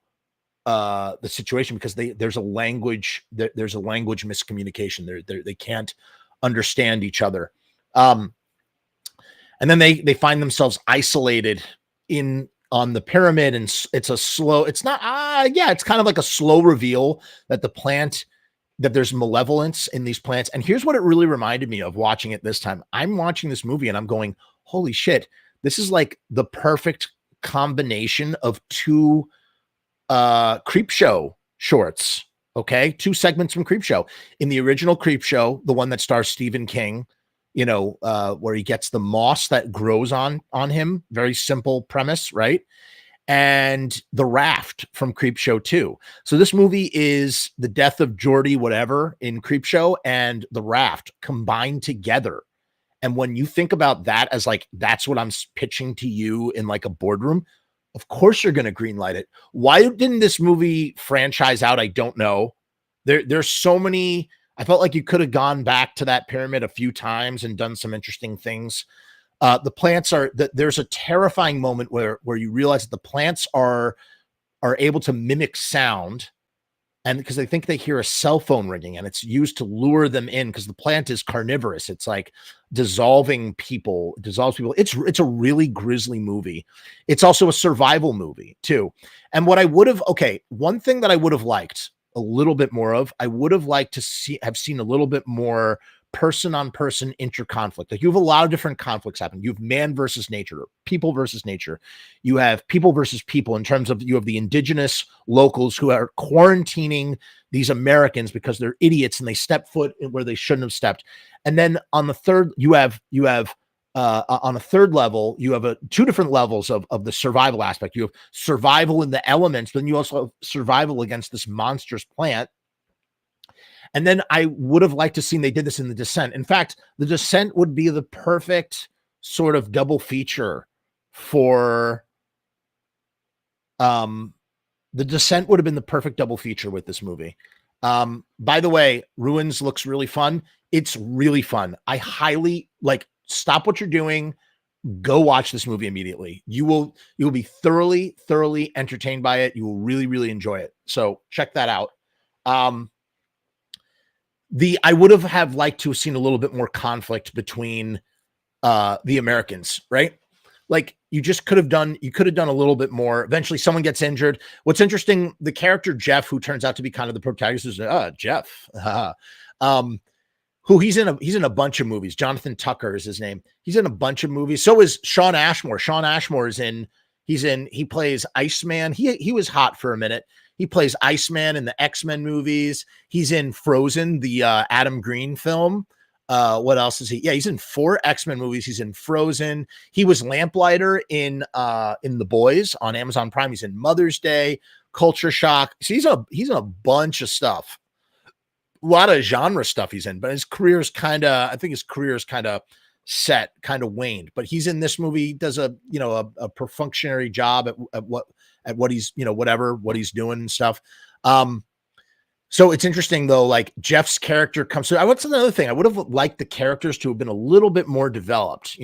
A: the situation, because there's a language miscommunication. They can't understand each other. And then they find themselves isolated on the pyramid, and it's kind of like a slow reveal that there's malevolence in these plants. And here's what it really reminded me of watching it this time. I'm watching this movie and I'm going, holy shit, this is like the perfect combination of two Creepshow shorts. Okay, two segments from Creepshow. In the original Creepshow, the one that stars Stephen King, where he gets the moss that grows on him. Very simple premise, right? And The Raft from Creepshow 2. So this movie is the death of Geordie whatever in Creepshow and The Raft combined together. And when you think about that as like, that's what I'm pitching to you in like a boardroom, of course you're going to greenlight it. Why didn't this movie franchise out? I don't know. There's so many. I felt like you could have gone back to that pyramid a few times and done some interesting things. The plants there's a terrifying moment where you realize that the plants are able to mimic sound, and because they think they hear a cell phone ringing, and it's used to lure them in because the plant is carnivorous. It's like dissolves people. It's a really grisly movie. It's also a survival movie too. And one thing that I would have liked a little bit more of, I would have liked to have seen a little bit more person on person interconflict. Like you have a lot of different conflicts happen. You have man versus nature, people versus nature. You have people versus people in terms of, you have the indigenous locals who are quarantining these Americans because they're idiots and they step foot where they shouldn't have stepped. And then on the third, you have on a third level, you have two different levels of the survival aspect. You have survival in the elements, but then you also have survival against this monstrous plant. And then I would have liked to seen they did this in The Descent. In fact, The Descent would be the perfect sort of double feature for The Descent would have been the perfect double feature with this movie. By the way, Ruins looks really fun. It's really fun. I highly stop what you're doing. Go watch this movie immediately. You will be thoroughly entertained by it. You will really, really enjoy it. So check that out. I would have liked to have seen a little bit more conflict between the Americans, right? Like you could have done a little bit more. Eventually someone gets injured. What's interesting, the character Jeff, who turns out to be kind of the protagonist, is Jeff. Who he's in a bunch of movies. Jonathan Tucker is his name. He's in a bunch of movies. So is Shawn Ashmore. Shawn Ashmore he plays Iceman. He was hot for a minute. He plays Iceman in the X-Men movies. He's in Frozen, the Adam Green film. What else is he? Yeah, he's in 4 X-Men movies. He's in Frozen. He was Lamplighter in The Boys on Amazon Prime. He's in Mother's Day, Culture Shock. So he's in a bunch of stuff. A lot of genre stuff he's in, but his career's kind of set, kind of waned. But he's in this movie. He does a perfunctory job at what he's what he's doing and stuff. So it's interesting though, like Jeff's character comes through. What's another thing? I would have liked the characters to have been a little bit more developed,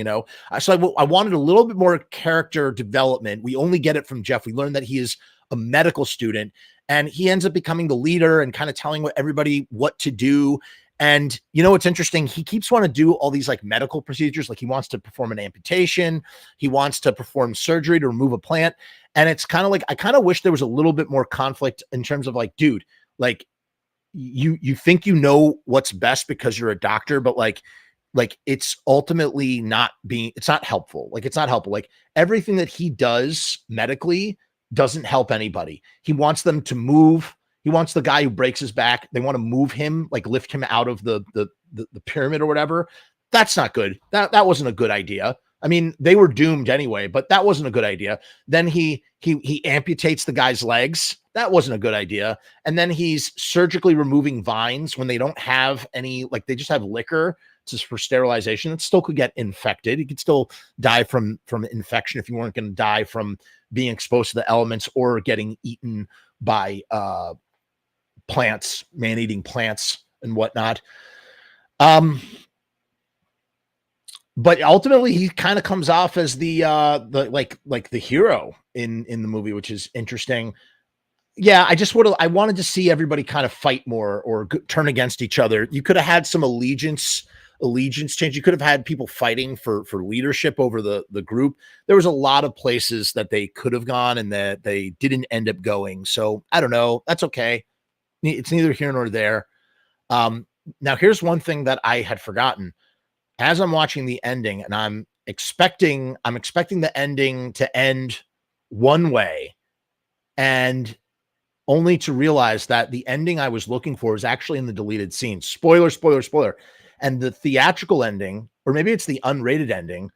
A: So I wanted a little bit more character development. We only get it from Jeff. We learned that he is a medical student and he ends up becoming the leader and kind of telling everybody what to do. And it's interesting. He keeps wanting to do all these like medical procedures. Like he wants to perform an amputation. He wants to perform surgery to remove a plant. And it's kind of like, I kind of wish there was a little bit more conflict in terms of like, dude, like you think what's best because you're a doctor, but like it's ultimately it's not helpful. Like it's not helpful. Like everything that he does medically doesn't help anybody. He wants them to move. He wants the guy who breaks his back. They want to move him, like lift him out of the pyramid or whatever. That's not good. That wasn't a good idea. I mean, they were doomed anyway, but that wasn't a good idea. Then he amputates the guy's legs. That wasn't a good idea. And then he's surgically removing vines when they don't have any, like they just have liquor just for sterilization. It still could get infected. You could still die from infection if you weren't going to die from being exposed to the elements or getting eaten by plants, man-eating plants and whatnot. But ultimately he kind of comes off as the hero in the movie, which is interesting. Yeah, I wanted to see everybody kind of fight more or turn against each other. You could have had some allegiance change. You could have had people fighting for leadership over the group. There was a lot of places that they could have gone and that they didn't end up going. So I don't know. That's okay. It's neither here nor there. Now here's one thing that I had forgotten. As I'm watching the ending, and I'm expecting the ending to end one way, and only to realize that the ending I was looking for is actually in the deleted scene. Spoiler. And the theatrical ending, or maybe it's the unrated ending,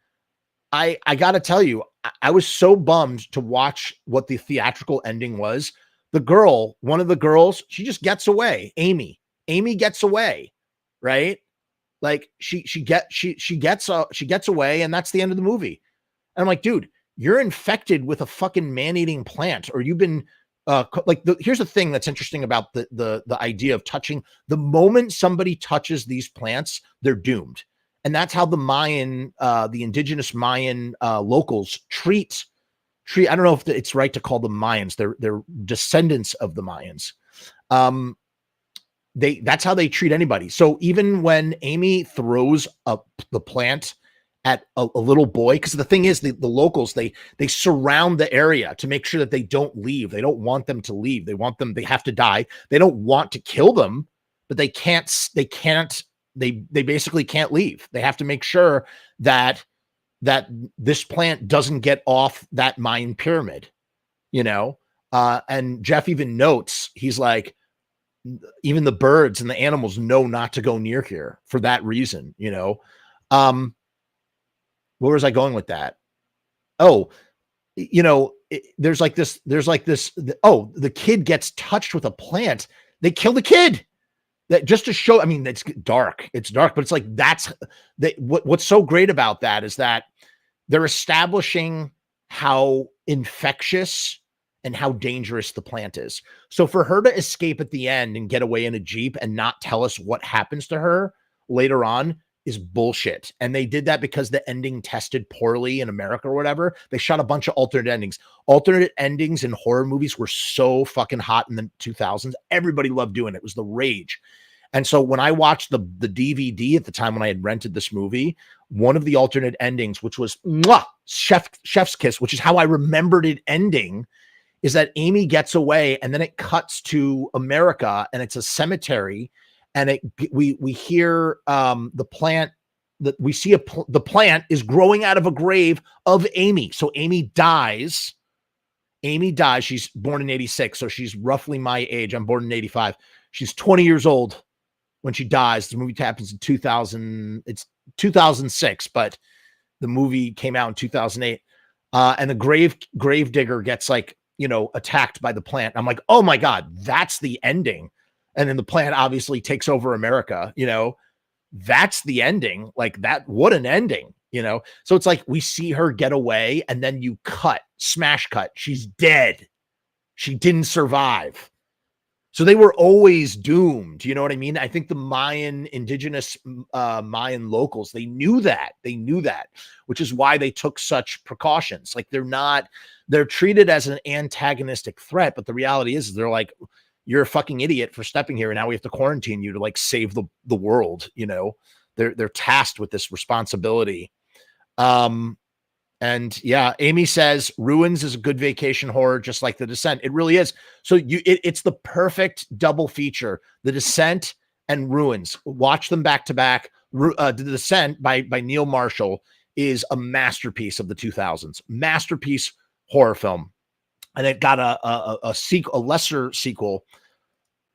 A: I got to tell you, I was so bummed to watch what the theatrical ending was. The girl, one of the girls, she just gets away. Amy gets away, right? Like she gets away, and that's the end of the movie. And I'm like, dude, you're infected with a fucking man-eating plant, or you've been here's the thing that's interesting about the idea of touching. The moment somebody touches these plants, they're doomed. And that's how the indigenous Mayan locals treat. I don't know if it's right to call them Mayans. They're descendants of the Mayans. That's how they treat anybody. So even when Amy throws up the plant at a little boy, because the thing is, the locals, they surround the area to make sure that they don't leave. They don't want them to leave. They have to die. They don't want to kill them, but they basically can't leave. They have to make sure that this plant doesn't get off that Mayan pyramid, and Jeff even notes, he's like, even the birds and the animals know not to go near here for that reason, where was I going with that? Oh, there's like this, the kid gets touched with a plant. They kill the kid. That just to show, I mean, it's dark, but it's like, what's so great about that is that they're establishing how infectious and how dangerous the plant is. So for her to escape at the end and get away in a Jeep and not tell us what happens to her later on is bullshit. And they did that because the ending tested poorly in America or whatever. They shot a bunch of alternate endings. Alternate endings in horror movies were so fucking hot in the 2000s. Everybody loved doing it. It was the rage. And so when I watched the DVD at the time when I had rented this movie, one of the alternate endings, which was chef's kiss, which is how I remembered it ending, is that Amy gets away and then it cuts to America and it's a cemetery, and we hear the plant that we see the plant is growing out of a grave of Amy. So Amy dies. She's born in 86. So she's roughly my age. I'm born in 85. She's 20 years old when she dies. The movie happens in 2000. It's 2006, but the movie came out in 2008. And the grave digger gets attacked by the plant. I'm like, oh my God, that's the ending. And then the plant obviously takes over America, that's the ending. Like that, what an ending, So it's like, we see her get away and then you smash cut. She's dead. She didn't survive. So they were always doomed. You know what I mean? I think the indigenous Mayan locals, they knew that, which is why they took such precautions. Like they're treated as an antagonistic threat, but the reality is they're like, you're a fucking idiot for stepping here, and now we have to quarantine you to save the world. They're tasked with this responsibility. And yeah, Amy says Ruins is a good vacation horror, just like The Descent. It really is. So it's the perfect double feature: The Descent and Ruins. Watch them back to back. The Descent by Neil Marshall is a masterpiece of the 2000s, masterpiece horror film. And it got a lesser sequel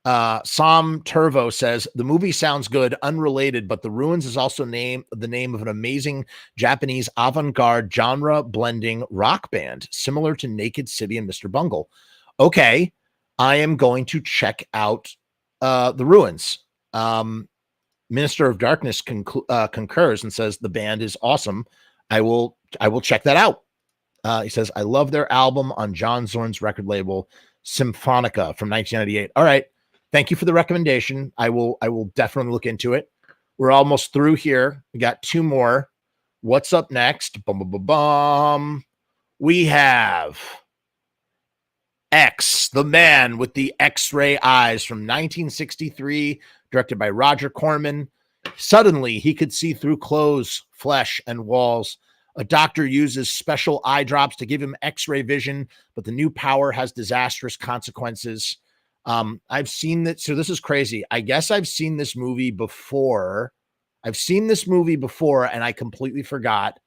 A: Sam Turvo says the movie sounds good, unrelated, but The Ruins is also the name of an amazing Japanese avant-garde genre blending rock band, similar to Naked City and Mr. Bungle. Okay, I am going to check out The Ruins. Minister of Darkness concurs and says the band is awesome. I will check that out. He says I love their album on John Zorn's record label Symphonica from 1998. All right. Thank you for the recommendation. I will definitely look into it. We're almost through here. We got two more. What's up next? Bum, bum, bum, bum. We have X, the man with the X-ray eyes from 1963, directed by Roger Corman. Suddenly, he could see through clothes, flesh, and walls. A doctor uses special eye drops to give him X-ray vision, but the new power has disastrous consequences. I've seen that. So this is crazy. I guess I've seen this movie before. And I completely forgot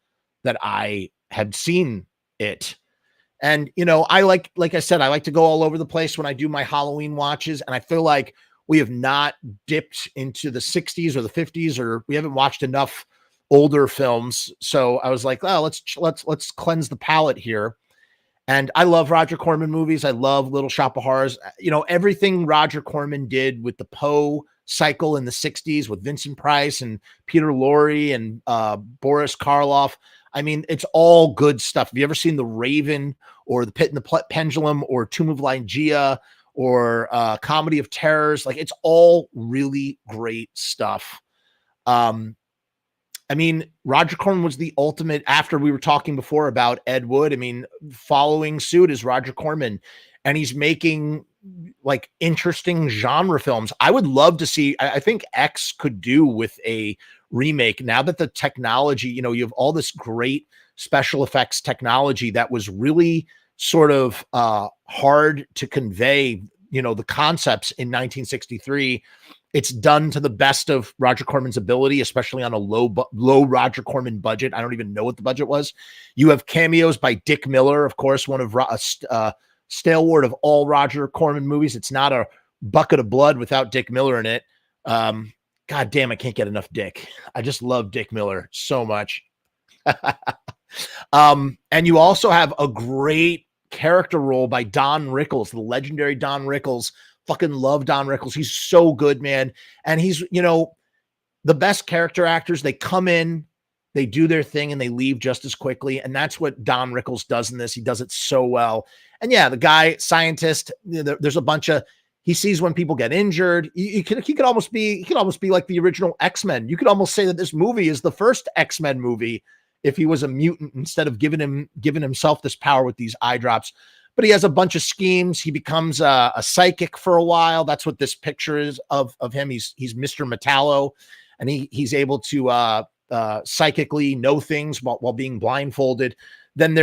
A: that I had seen it. And, I like I said, I like to go all over the place when I do my Halloween watches. And I feel like we have not dipped into the 60s or the 50s, or we haven't watched enough older films. So I was like, oh, let's cleanse the palate here. And I love Roger Corman movies. I love Little Shop of Horrors. Everything Roger Corman did with the Poe cycle in the 60s with Vincent Price and Peter Lorre and Boris Karloff. I mean, it's all good stuff. Have you ever seen The Raven or The Pit and the Pendulum or Tomb of Lygia or Comedy of Terrors? Like, it's all really great stuff. I mean, Roger Corman was the ultimate, after we were talking before about Ed Wood. I mean, following suit is Roger Corman, and he's making like interesting genre films. I would love to see, I think X could do with a remake now that the technology, you have all this great special effects technology that was really sort of hard to convey, the concepts in 1963. It's done to the best of Roger Corman's ability, especially on a low Roger Corman budget. I don't even know what the budget was. You have cameos by Dick Miller, of course, one of stalwart of all Roger Corman movies. It's not a bucket of blood without Dick Miller in it. God damn, I can't get enough Dick. I just love Dick Miller so much. And you also have a great character role by Don Rickles, the legendary Don Rickles. Fucking love Don Rickles. He's so good, man. And he's, the best character actors. They come in, they do their thing, and they leave just as quickly. And that's what Don Rickles does in this. He does it so well. And yeah, the guy, scientist, there's a bunch of, he sees when people get injured. He could almost be like the original X-Men. You could almost say that this movie is the first X-Men movie if he was a mutant instead of giving himself this power with these eye drops. But he has a bunch of schemes. He becomes a psychic for a while. That's what this picture is of him. He's Mr. Metallo, and he's able to psychically know things while being blindfolded. Then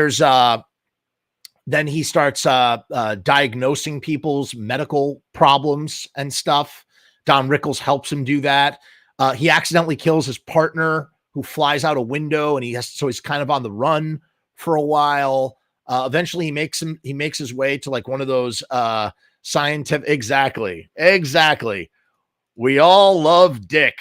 A: then he starts diagnosing people's medical problems and stuff. Don Rickles helps him do that. He accidentally kills his partner, who flies out a window, and he's kind of on the run for a while. Eventually he makes his way to like one of those scientific. Exactly. We all love Dick.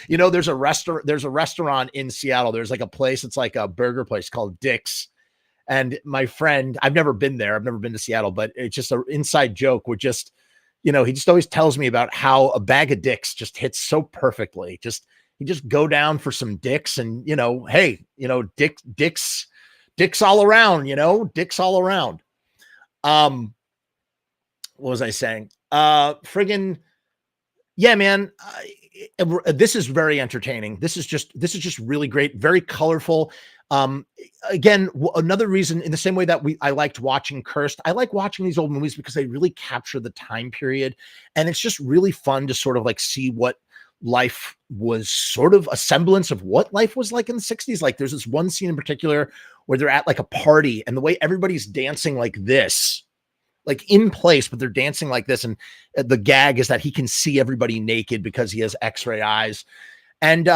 A: There's a restaurant in Seattle. There's like a place. It's like a burger place called Dick's. And my friend, I've never been there. I've never been to Seattle, but it's just an inside joke with just, he just always tells me about how a bag of dicks just hits so perfectly. You just go down for some dicks and, hey, dicks all around, dicks all around. What was I saying? Friggin' yeah, man. This is very entertaining. This is just really great. Very colorful. Again, another reason, in the same way that I liked watching Cursed, I like watching these old movies because they really capture the time period. And it's just really fun to sort of like see what life was, sort of a semblance of what life was like in the 60s. Like there's this one scene in particular where they're at like a party, and the way everybody's dancing like this, like in place, but they're dancing like this. And the gag is that he can see everybody naked because he has X-ray eyes. And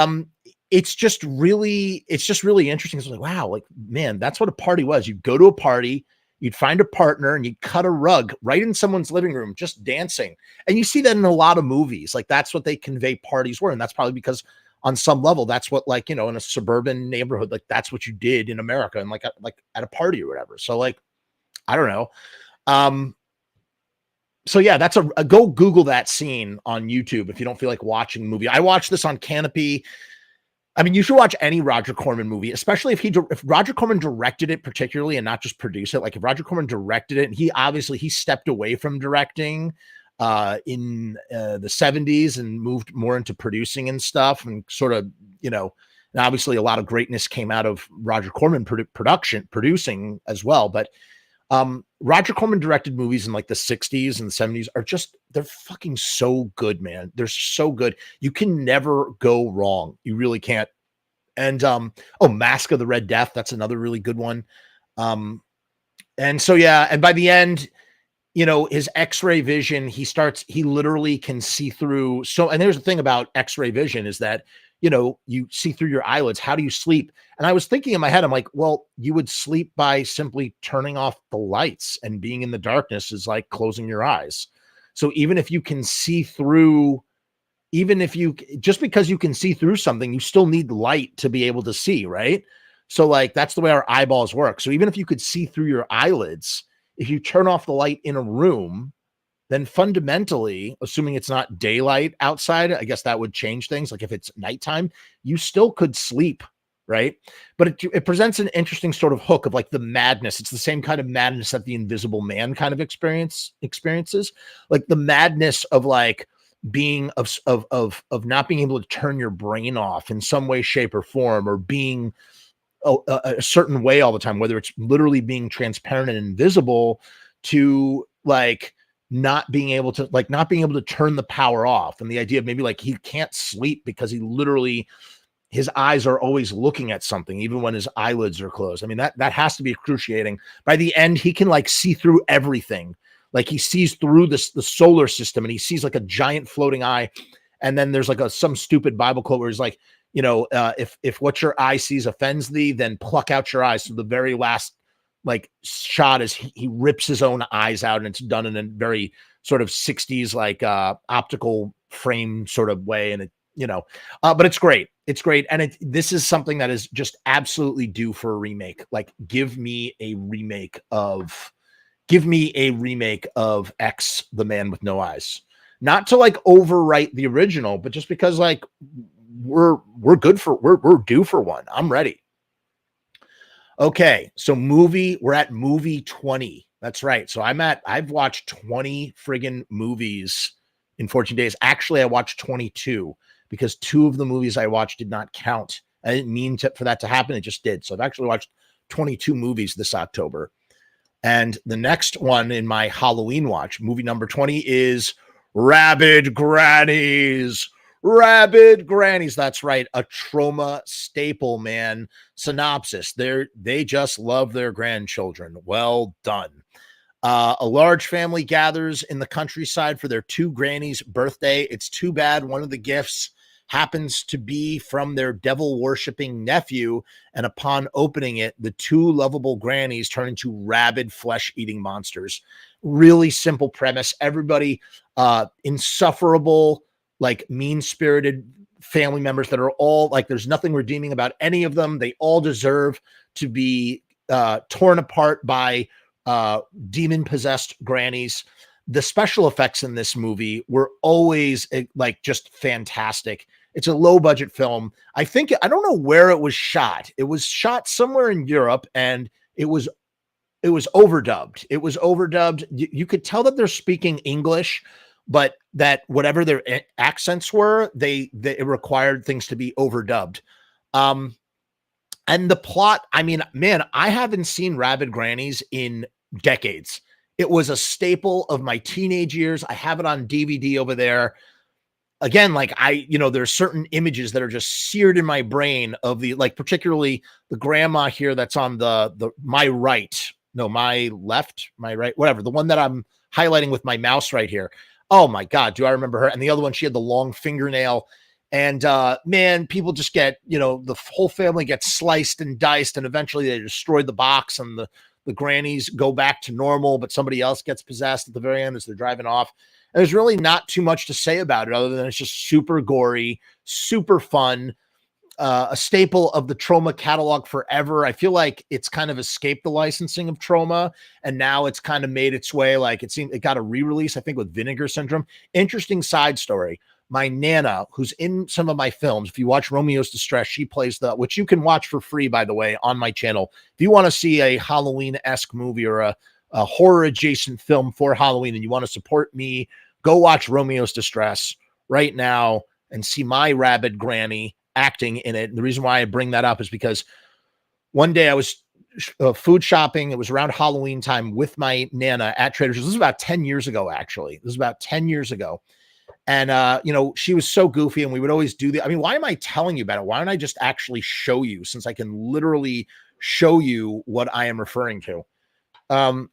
A: it's just really interesting. It's like, wow, like, man, that's what a party was. You go to a party, you'd find a partner and you'd cut a rug right in someone's living room, just dancing. And you see that in a lot of movies. Like that's what they convey parties were. And that's probably because on some level, that's what, like, in a suburban neighborhood, like that's what you did in America and like at a party or whatever. So like, I don't know. So yeah, that's a go Google that scene on YouTube if you don't feel like watching the movie. I watched this on Canopy. I mean, you should watch any Roger Corman movie, especially if Roger Corman directed it particularly and not just produce it. Like if Roger Corman directed it, and he stepped away from directing in the 70s and moved more into producing and stuff, and sort of, and obviously a lot of greatness came out of Roger Corman producing as well. But Roger Corman directed movies in like the 60s and the 70s they're fucking so good, man. They're so good. You can never go wrong. You really can't. And Mask of the Red Death, that's another really good one. And so yeah, and by the end, his X-ray vision, he literally can see through. So, and there's the thing about X-ray vision is that, you see through your eyelids. How do you sleep? And I was thinking in my head, I'm like, well, you would sleep by simply turning off the lights, and being in the darkness is like closing your eyes. So even if you can see through, just because you can see through something, you still need light to be able to see, right? So like, that's the way our eyeballs work. So even if you could see through your eyelids, if you turn off the light in a room, then fundamentally, assuming it's not daylight outside, I guess that would change things. Like if it's nighttime, you still could sleep, right? But it presents an interesting sort of hook of like the madness. It's the same kind of madness that the Invisible Man kind of experiences, like the madness of like being of not being able to turn your brain off in some way, shape, or form, or being a certain way all the time, whether it's literally being transparent and invisible to like not being able to turn the power off. And the idea of maybe like he can't sleep because his eyes are always looking at something, even when his eyelids are closed. I mean, that has to be excruciating. By the end, he can like see through everything. Like he sees through the solar system, and he sees like a giant floating eye. And then there's like some stupid Bible quote where he's like, if what your eye sees offends thee, then pluck out your eyes. So the very last like shot is he rips his own eyes out, and it's done in a very sort of 60s like optical frame sort of way. And it, but it's great. It's great. And this is something that is just absolutely due for a remake. Like give me a remake of X, the Man with No Eyes. Not to like overwrite the original, but just because like we're due for one. I'm ready. Okay, so we're at movie 20. That's right. So I've watched 20 friggin' movies in 14 days. Actually, I watched 22 because 2 of the movies I watched did not count. I didn't mean for that to happen. It just did. So I've actually watched 22 movies this October. And the next one in my Halloween watch, movie number 20, is Rabid Grannies. Rabid Grannies. That's right. A Trauma staple, man. Synopsis. They just love their grandchildren. Well done. A large family gathers in the countryside for their 2 grannies' birthday. It's too bad one of the gifts happens to be from their devil-worshipping nephew, and upon opening it, the 2 lovable grannies turn into rabid flesh-eating monsters. Really simple premise. Everybody, insufferable, like mean-spirited family members that are all like, there's nothing redeeming about any of them. They all deserve to be torn apart by demon-possessed grannies. The special effects in this movie were always like just fantastic. It's a low budget film. I don't know where it was shot. It was shot somewhere in Europe, and it was overdubbed. It was overdubbed. You could tell that they're speaking English, but that whatever their accents were, it required things to be overdubbed. And the plot, I mean, man, I haven't seen Rabid Grannies in decades. It was a staple of my teenage years. I have it on DVD over there. Again, like there's certain images that are just seared in my brain of particularly the grandma here that's on my right. No, my left, my right, whatever. The one that I'm highlighting with my mouse right here. Oh my God, do I remember her? And the other one, she had the long fingernail. And man, people just get, the whole family gets sliced and diced, and eventually they destroyed the box, and the the grannies go back to normal, but somebody else gets possessed at the very end as they're driving off. And there's really not too much to say about it other than it's just super gory, super fun, a staple of the Trauma catalog forever. I feel like it's kind of escaped the licensing of Trauma, and now it's kind of made its way. Like it got a re-release, I think, with Vinegar Syndrome. Interesting side story. My Nana, who's in some of my films, if you watch Romeo's Distress, she plays which you can watch for free, by the way, on my channel. If you want to see a Halloween-esque movie or a horror adjacent film for Halloween and you want to support me, go watch Romeo's Distress right now and see my rabid granny acting in it. And the reason why I bring that up is because one day I was food shopping. It was around Halloween time with my Nana at Trader Joe's. This was about 10 years ago, actually. This was about 10 years ago. And, she was so goofy and we would always do I mean, why am I telling you about it? Why don't I just actually show you, since I can literally show you what I am referring to? And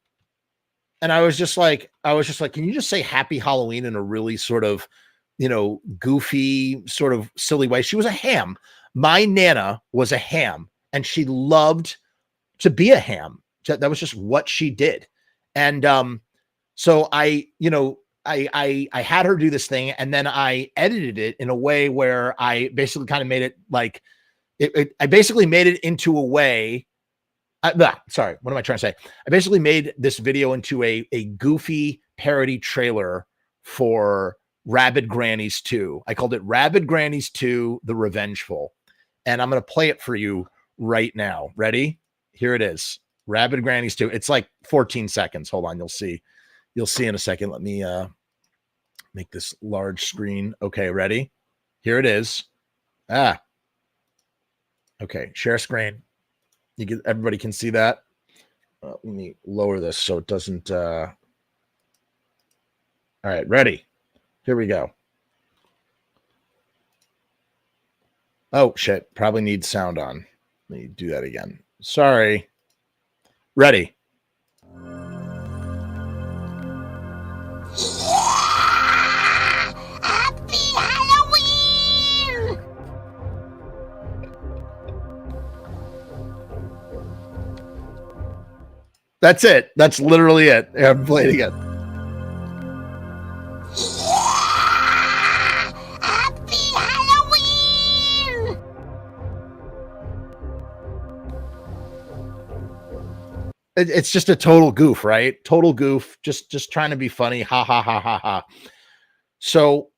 A: I was just like, can you just say Happy Halloween in a really sort of, goofy, sort of silly way? She was a ham. My Nana was a ham and she loved to be a ham. That was just what she did. And, so I had her do this thing, and then I edited it in a way where I basically kind of made it like I basically made it into a way. Sorry, what am I trying to say? I basically made this video into a goofy parody trailer for Rabid Grannies 2. I called it Rabid Grannies 2: The Revengeful, and I'm going to play it for you right now. Ready? Here it is. Rabid Grannies 2. It's like 14 seconds. Hold on, you'll see. You'll see in a second. Let me make this large screen. Okay, ready? Here it is. Okay, share screen. Everybody can see that. Let me lower this so it doesn't. All right, ready? Here we go. Oh shit! Probably needs sound on. Let me do that again. Sorry. Ready?
C: Happy Halloween!
A: That's it. That's literally it. I'm playing again.
C: Happy Halloween!
A: It's just a total goof, right? Total goof. Just trying to be funny. Ha ha ha ha ha. So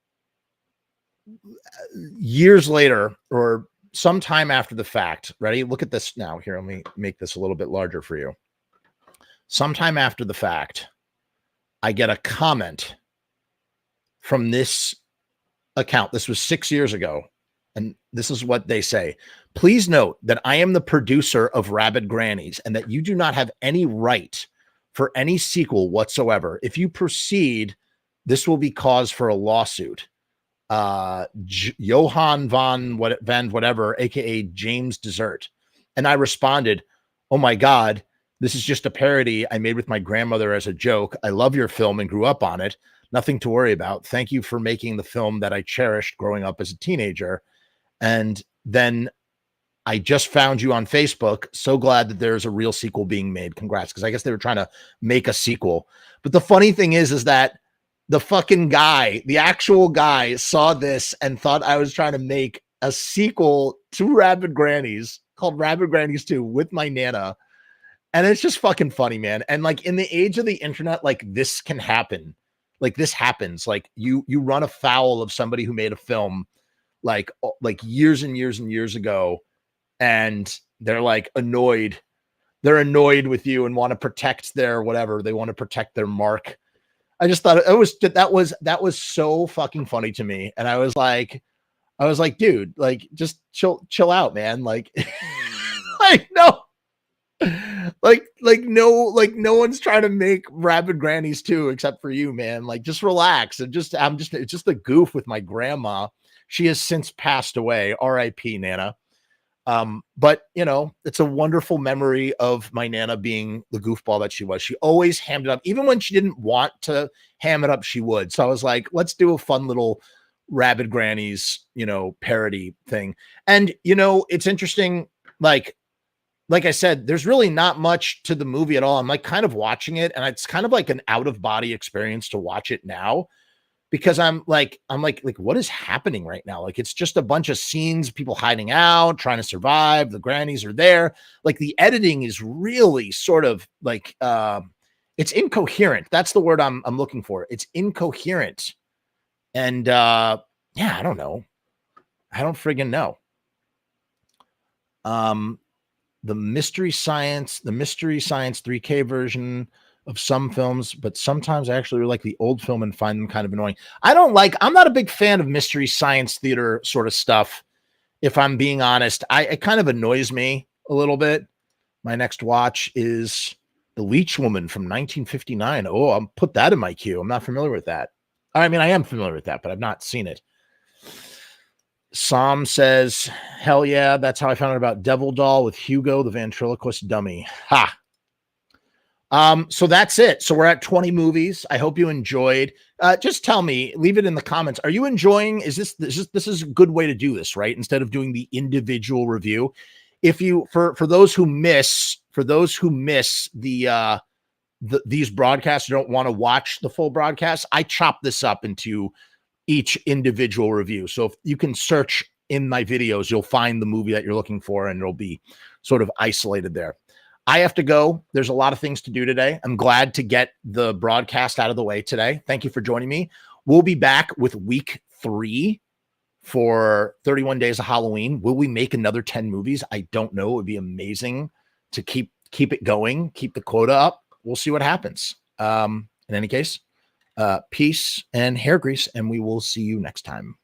A: years later, or sometime after the fact, ready? Look at this now. Here, let me make this a little bit larger for you. Sometime after the fact, I get a comment from this account. This was 6 years ago. And this is what they say. Please note that I am the producer of Rabid Grannies and that you do not have any right for any sequel whatsoever. If you proceed, this will be cause for a lawsuit. Johan van whatever, aka James Dessert. And I responded, oh my God, this is just a parody I made with my grandmother as a joke. I love your film and grew up on it. Nothing to worry about. Thank you for making the film that I cherished growing up as a teenager. And then I just found you on Facebook. So glad that there's a real sequel being made. Congrats. Because I guess they were trying to make a sequel. But the funny thing is that the fucking guy, the actual guy, saw this and thought I was trying to make a sequel to Rabid Grannies called Rabid Grannies 2 with my Nana. And it's just fucking funny, man. And like in the age of the internet, like this can happen. Like this happens. Like you run afoul of somebody who made a film like years and years and years ago, and they're like annoyed. They're annoyed with you and want to protect their whatever. They want to protect their mark. I just thought that was so fucking funny to me. And I was like, dude, like just chill out, man. Like, no. No one's trying to make Rabid Grannies 2 except for you, man. Like, just relax. And it's just a goof with my grandma. She has since passed away. R.I.P. Nana. But it's a wonderful memory of my Nana being the goofball that she was. She always hammed it up. Even when she didn't want to ham it up, she would. So I was like, let's do a fun little Rabid Grannies, parody thing. And, it's interesting. Like, like I said, there's really not much to the movie at all. I'm like kind of watching it, and it's kind of like an out of body experience to watch it now, because I'm like, what is happening right now? Like, it's just a bunch of scenes, people hiding out, trying to survive. The grannies are there. Like, the editing is really sort of like, it's incoherent. That's the word I'm looking for. It's incoherent. And yeah, I don't know. I don't friggin' know. The Mystery Science 3K version of some films, but sometimes I actually like the old film and find them kind of annoying. I'm not a big fan of Mystery Science Theater sort of stuff. If I'm being honest, it kind of annoys me a little bit. My next watch is The Leech Woman from 1959. Oh, I'll put that in my queue. I'm not familiar with that. I mean, I am familiar with that, but I've not seen it. Sam says, hell yeah, that's how I found out about Devil Doll with Hugo, the ventriloquist dummy. Ha. So that's it. So we're at 20 movies. I hope you enjoyed. Just tell me, leave it in the comments. Are you enjoying? This is a good way to do this, right? Instead of doing the individual review. If you, for those who miss these broadcasts, don't want to watch the full broadcast, I chop this up into each individual review. So if you can search in my videos, you'll find the movie that you're looking for, and it'll be sort of isolated there. I have to go. There's a lot of things to do today. I'm glad to get the broadcast out of the way today. Thank you for joining me. We'll be back with week 3 for 31 Days of Halloween. Will we make another 10 movies? I don't know. It would be amazing to keep it going, keep the quota up. We'll see what happens. In any case, peace and hair grease, and we will see you next time.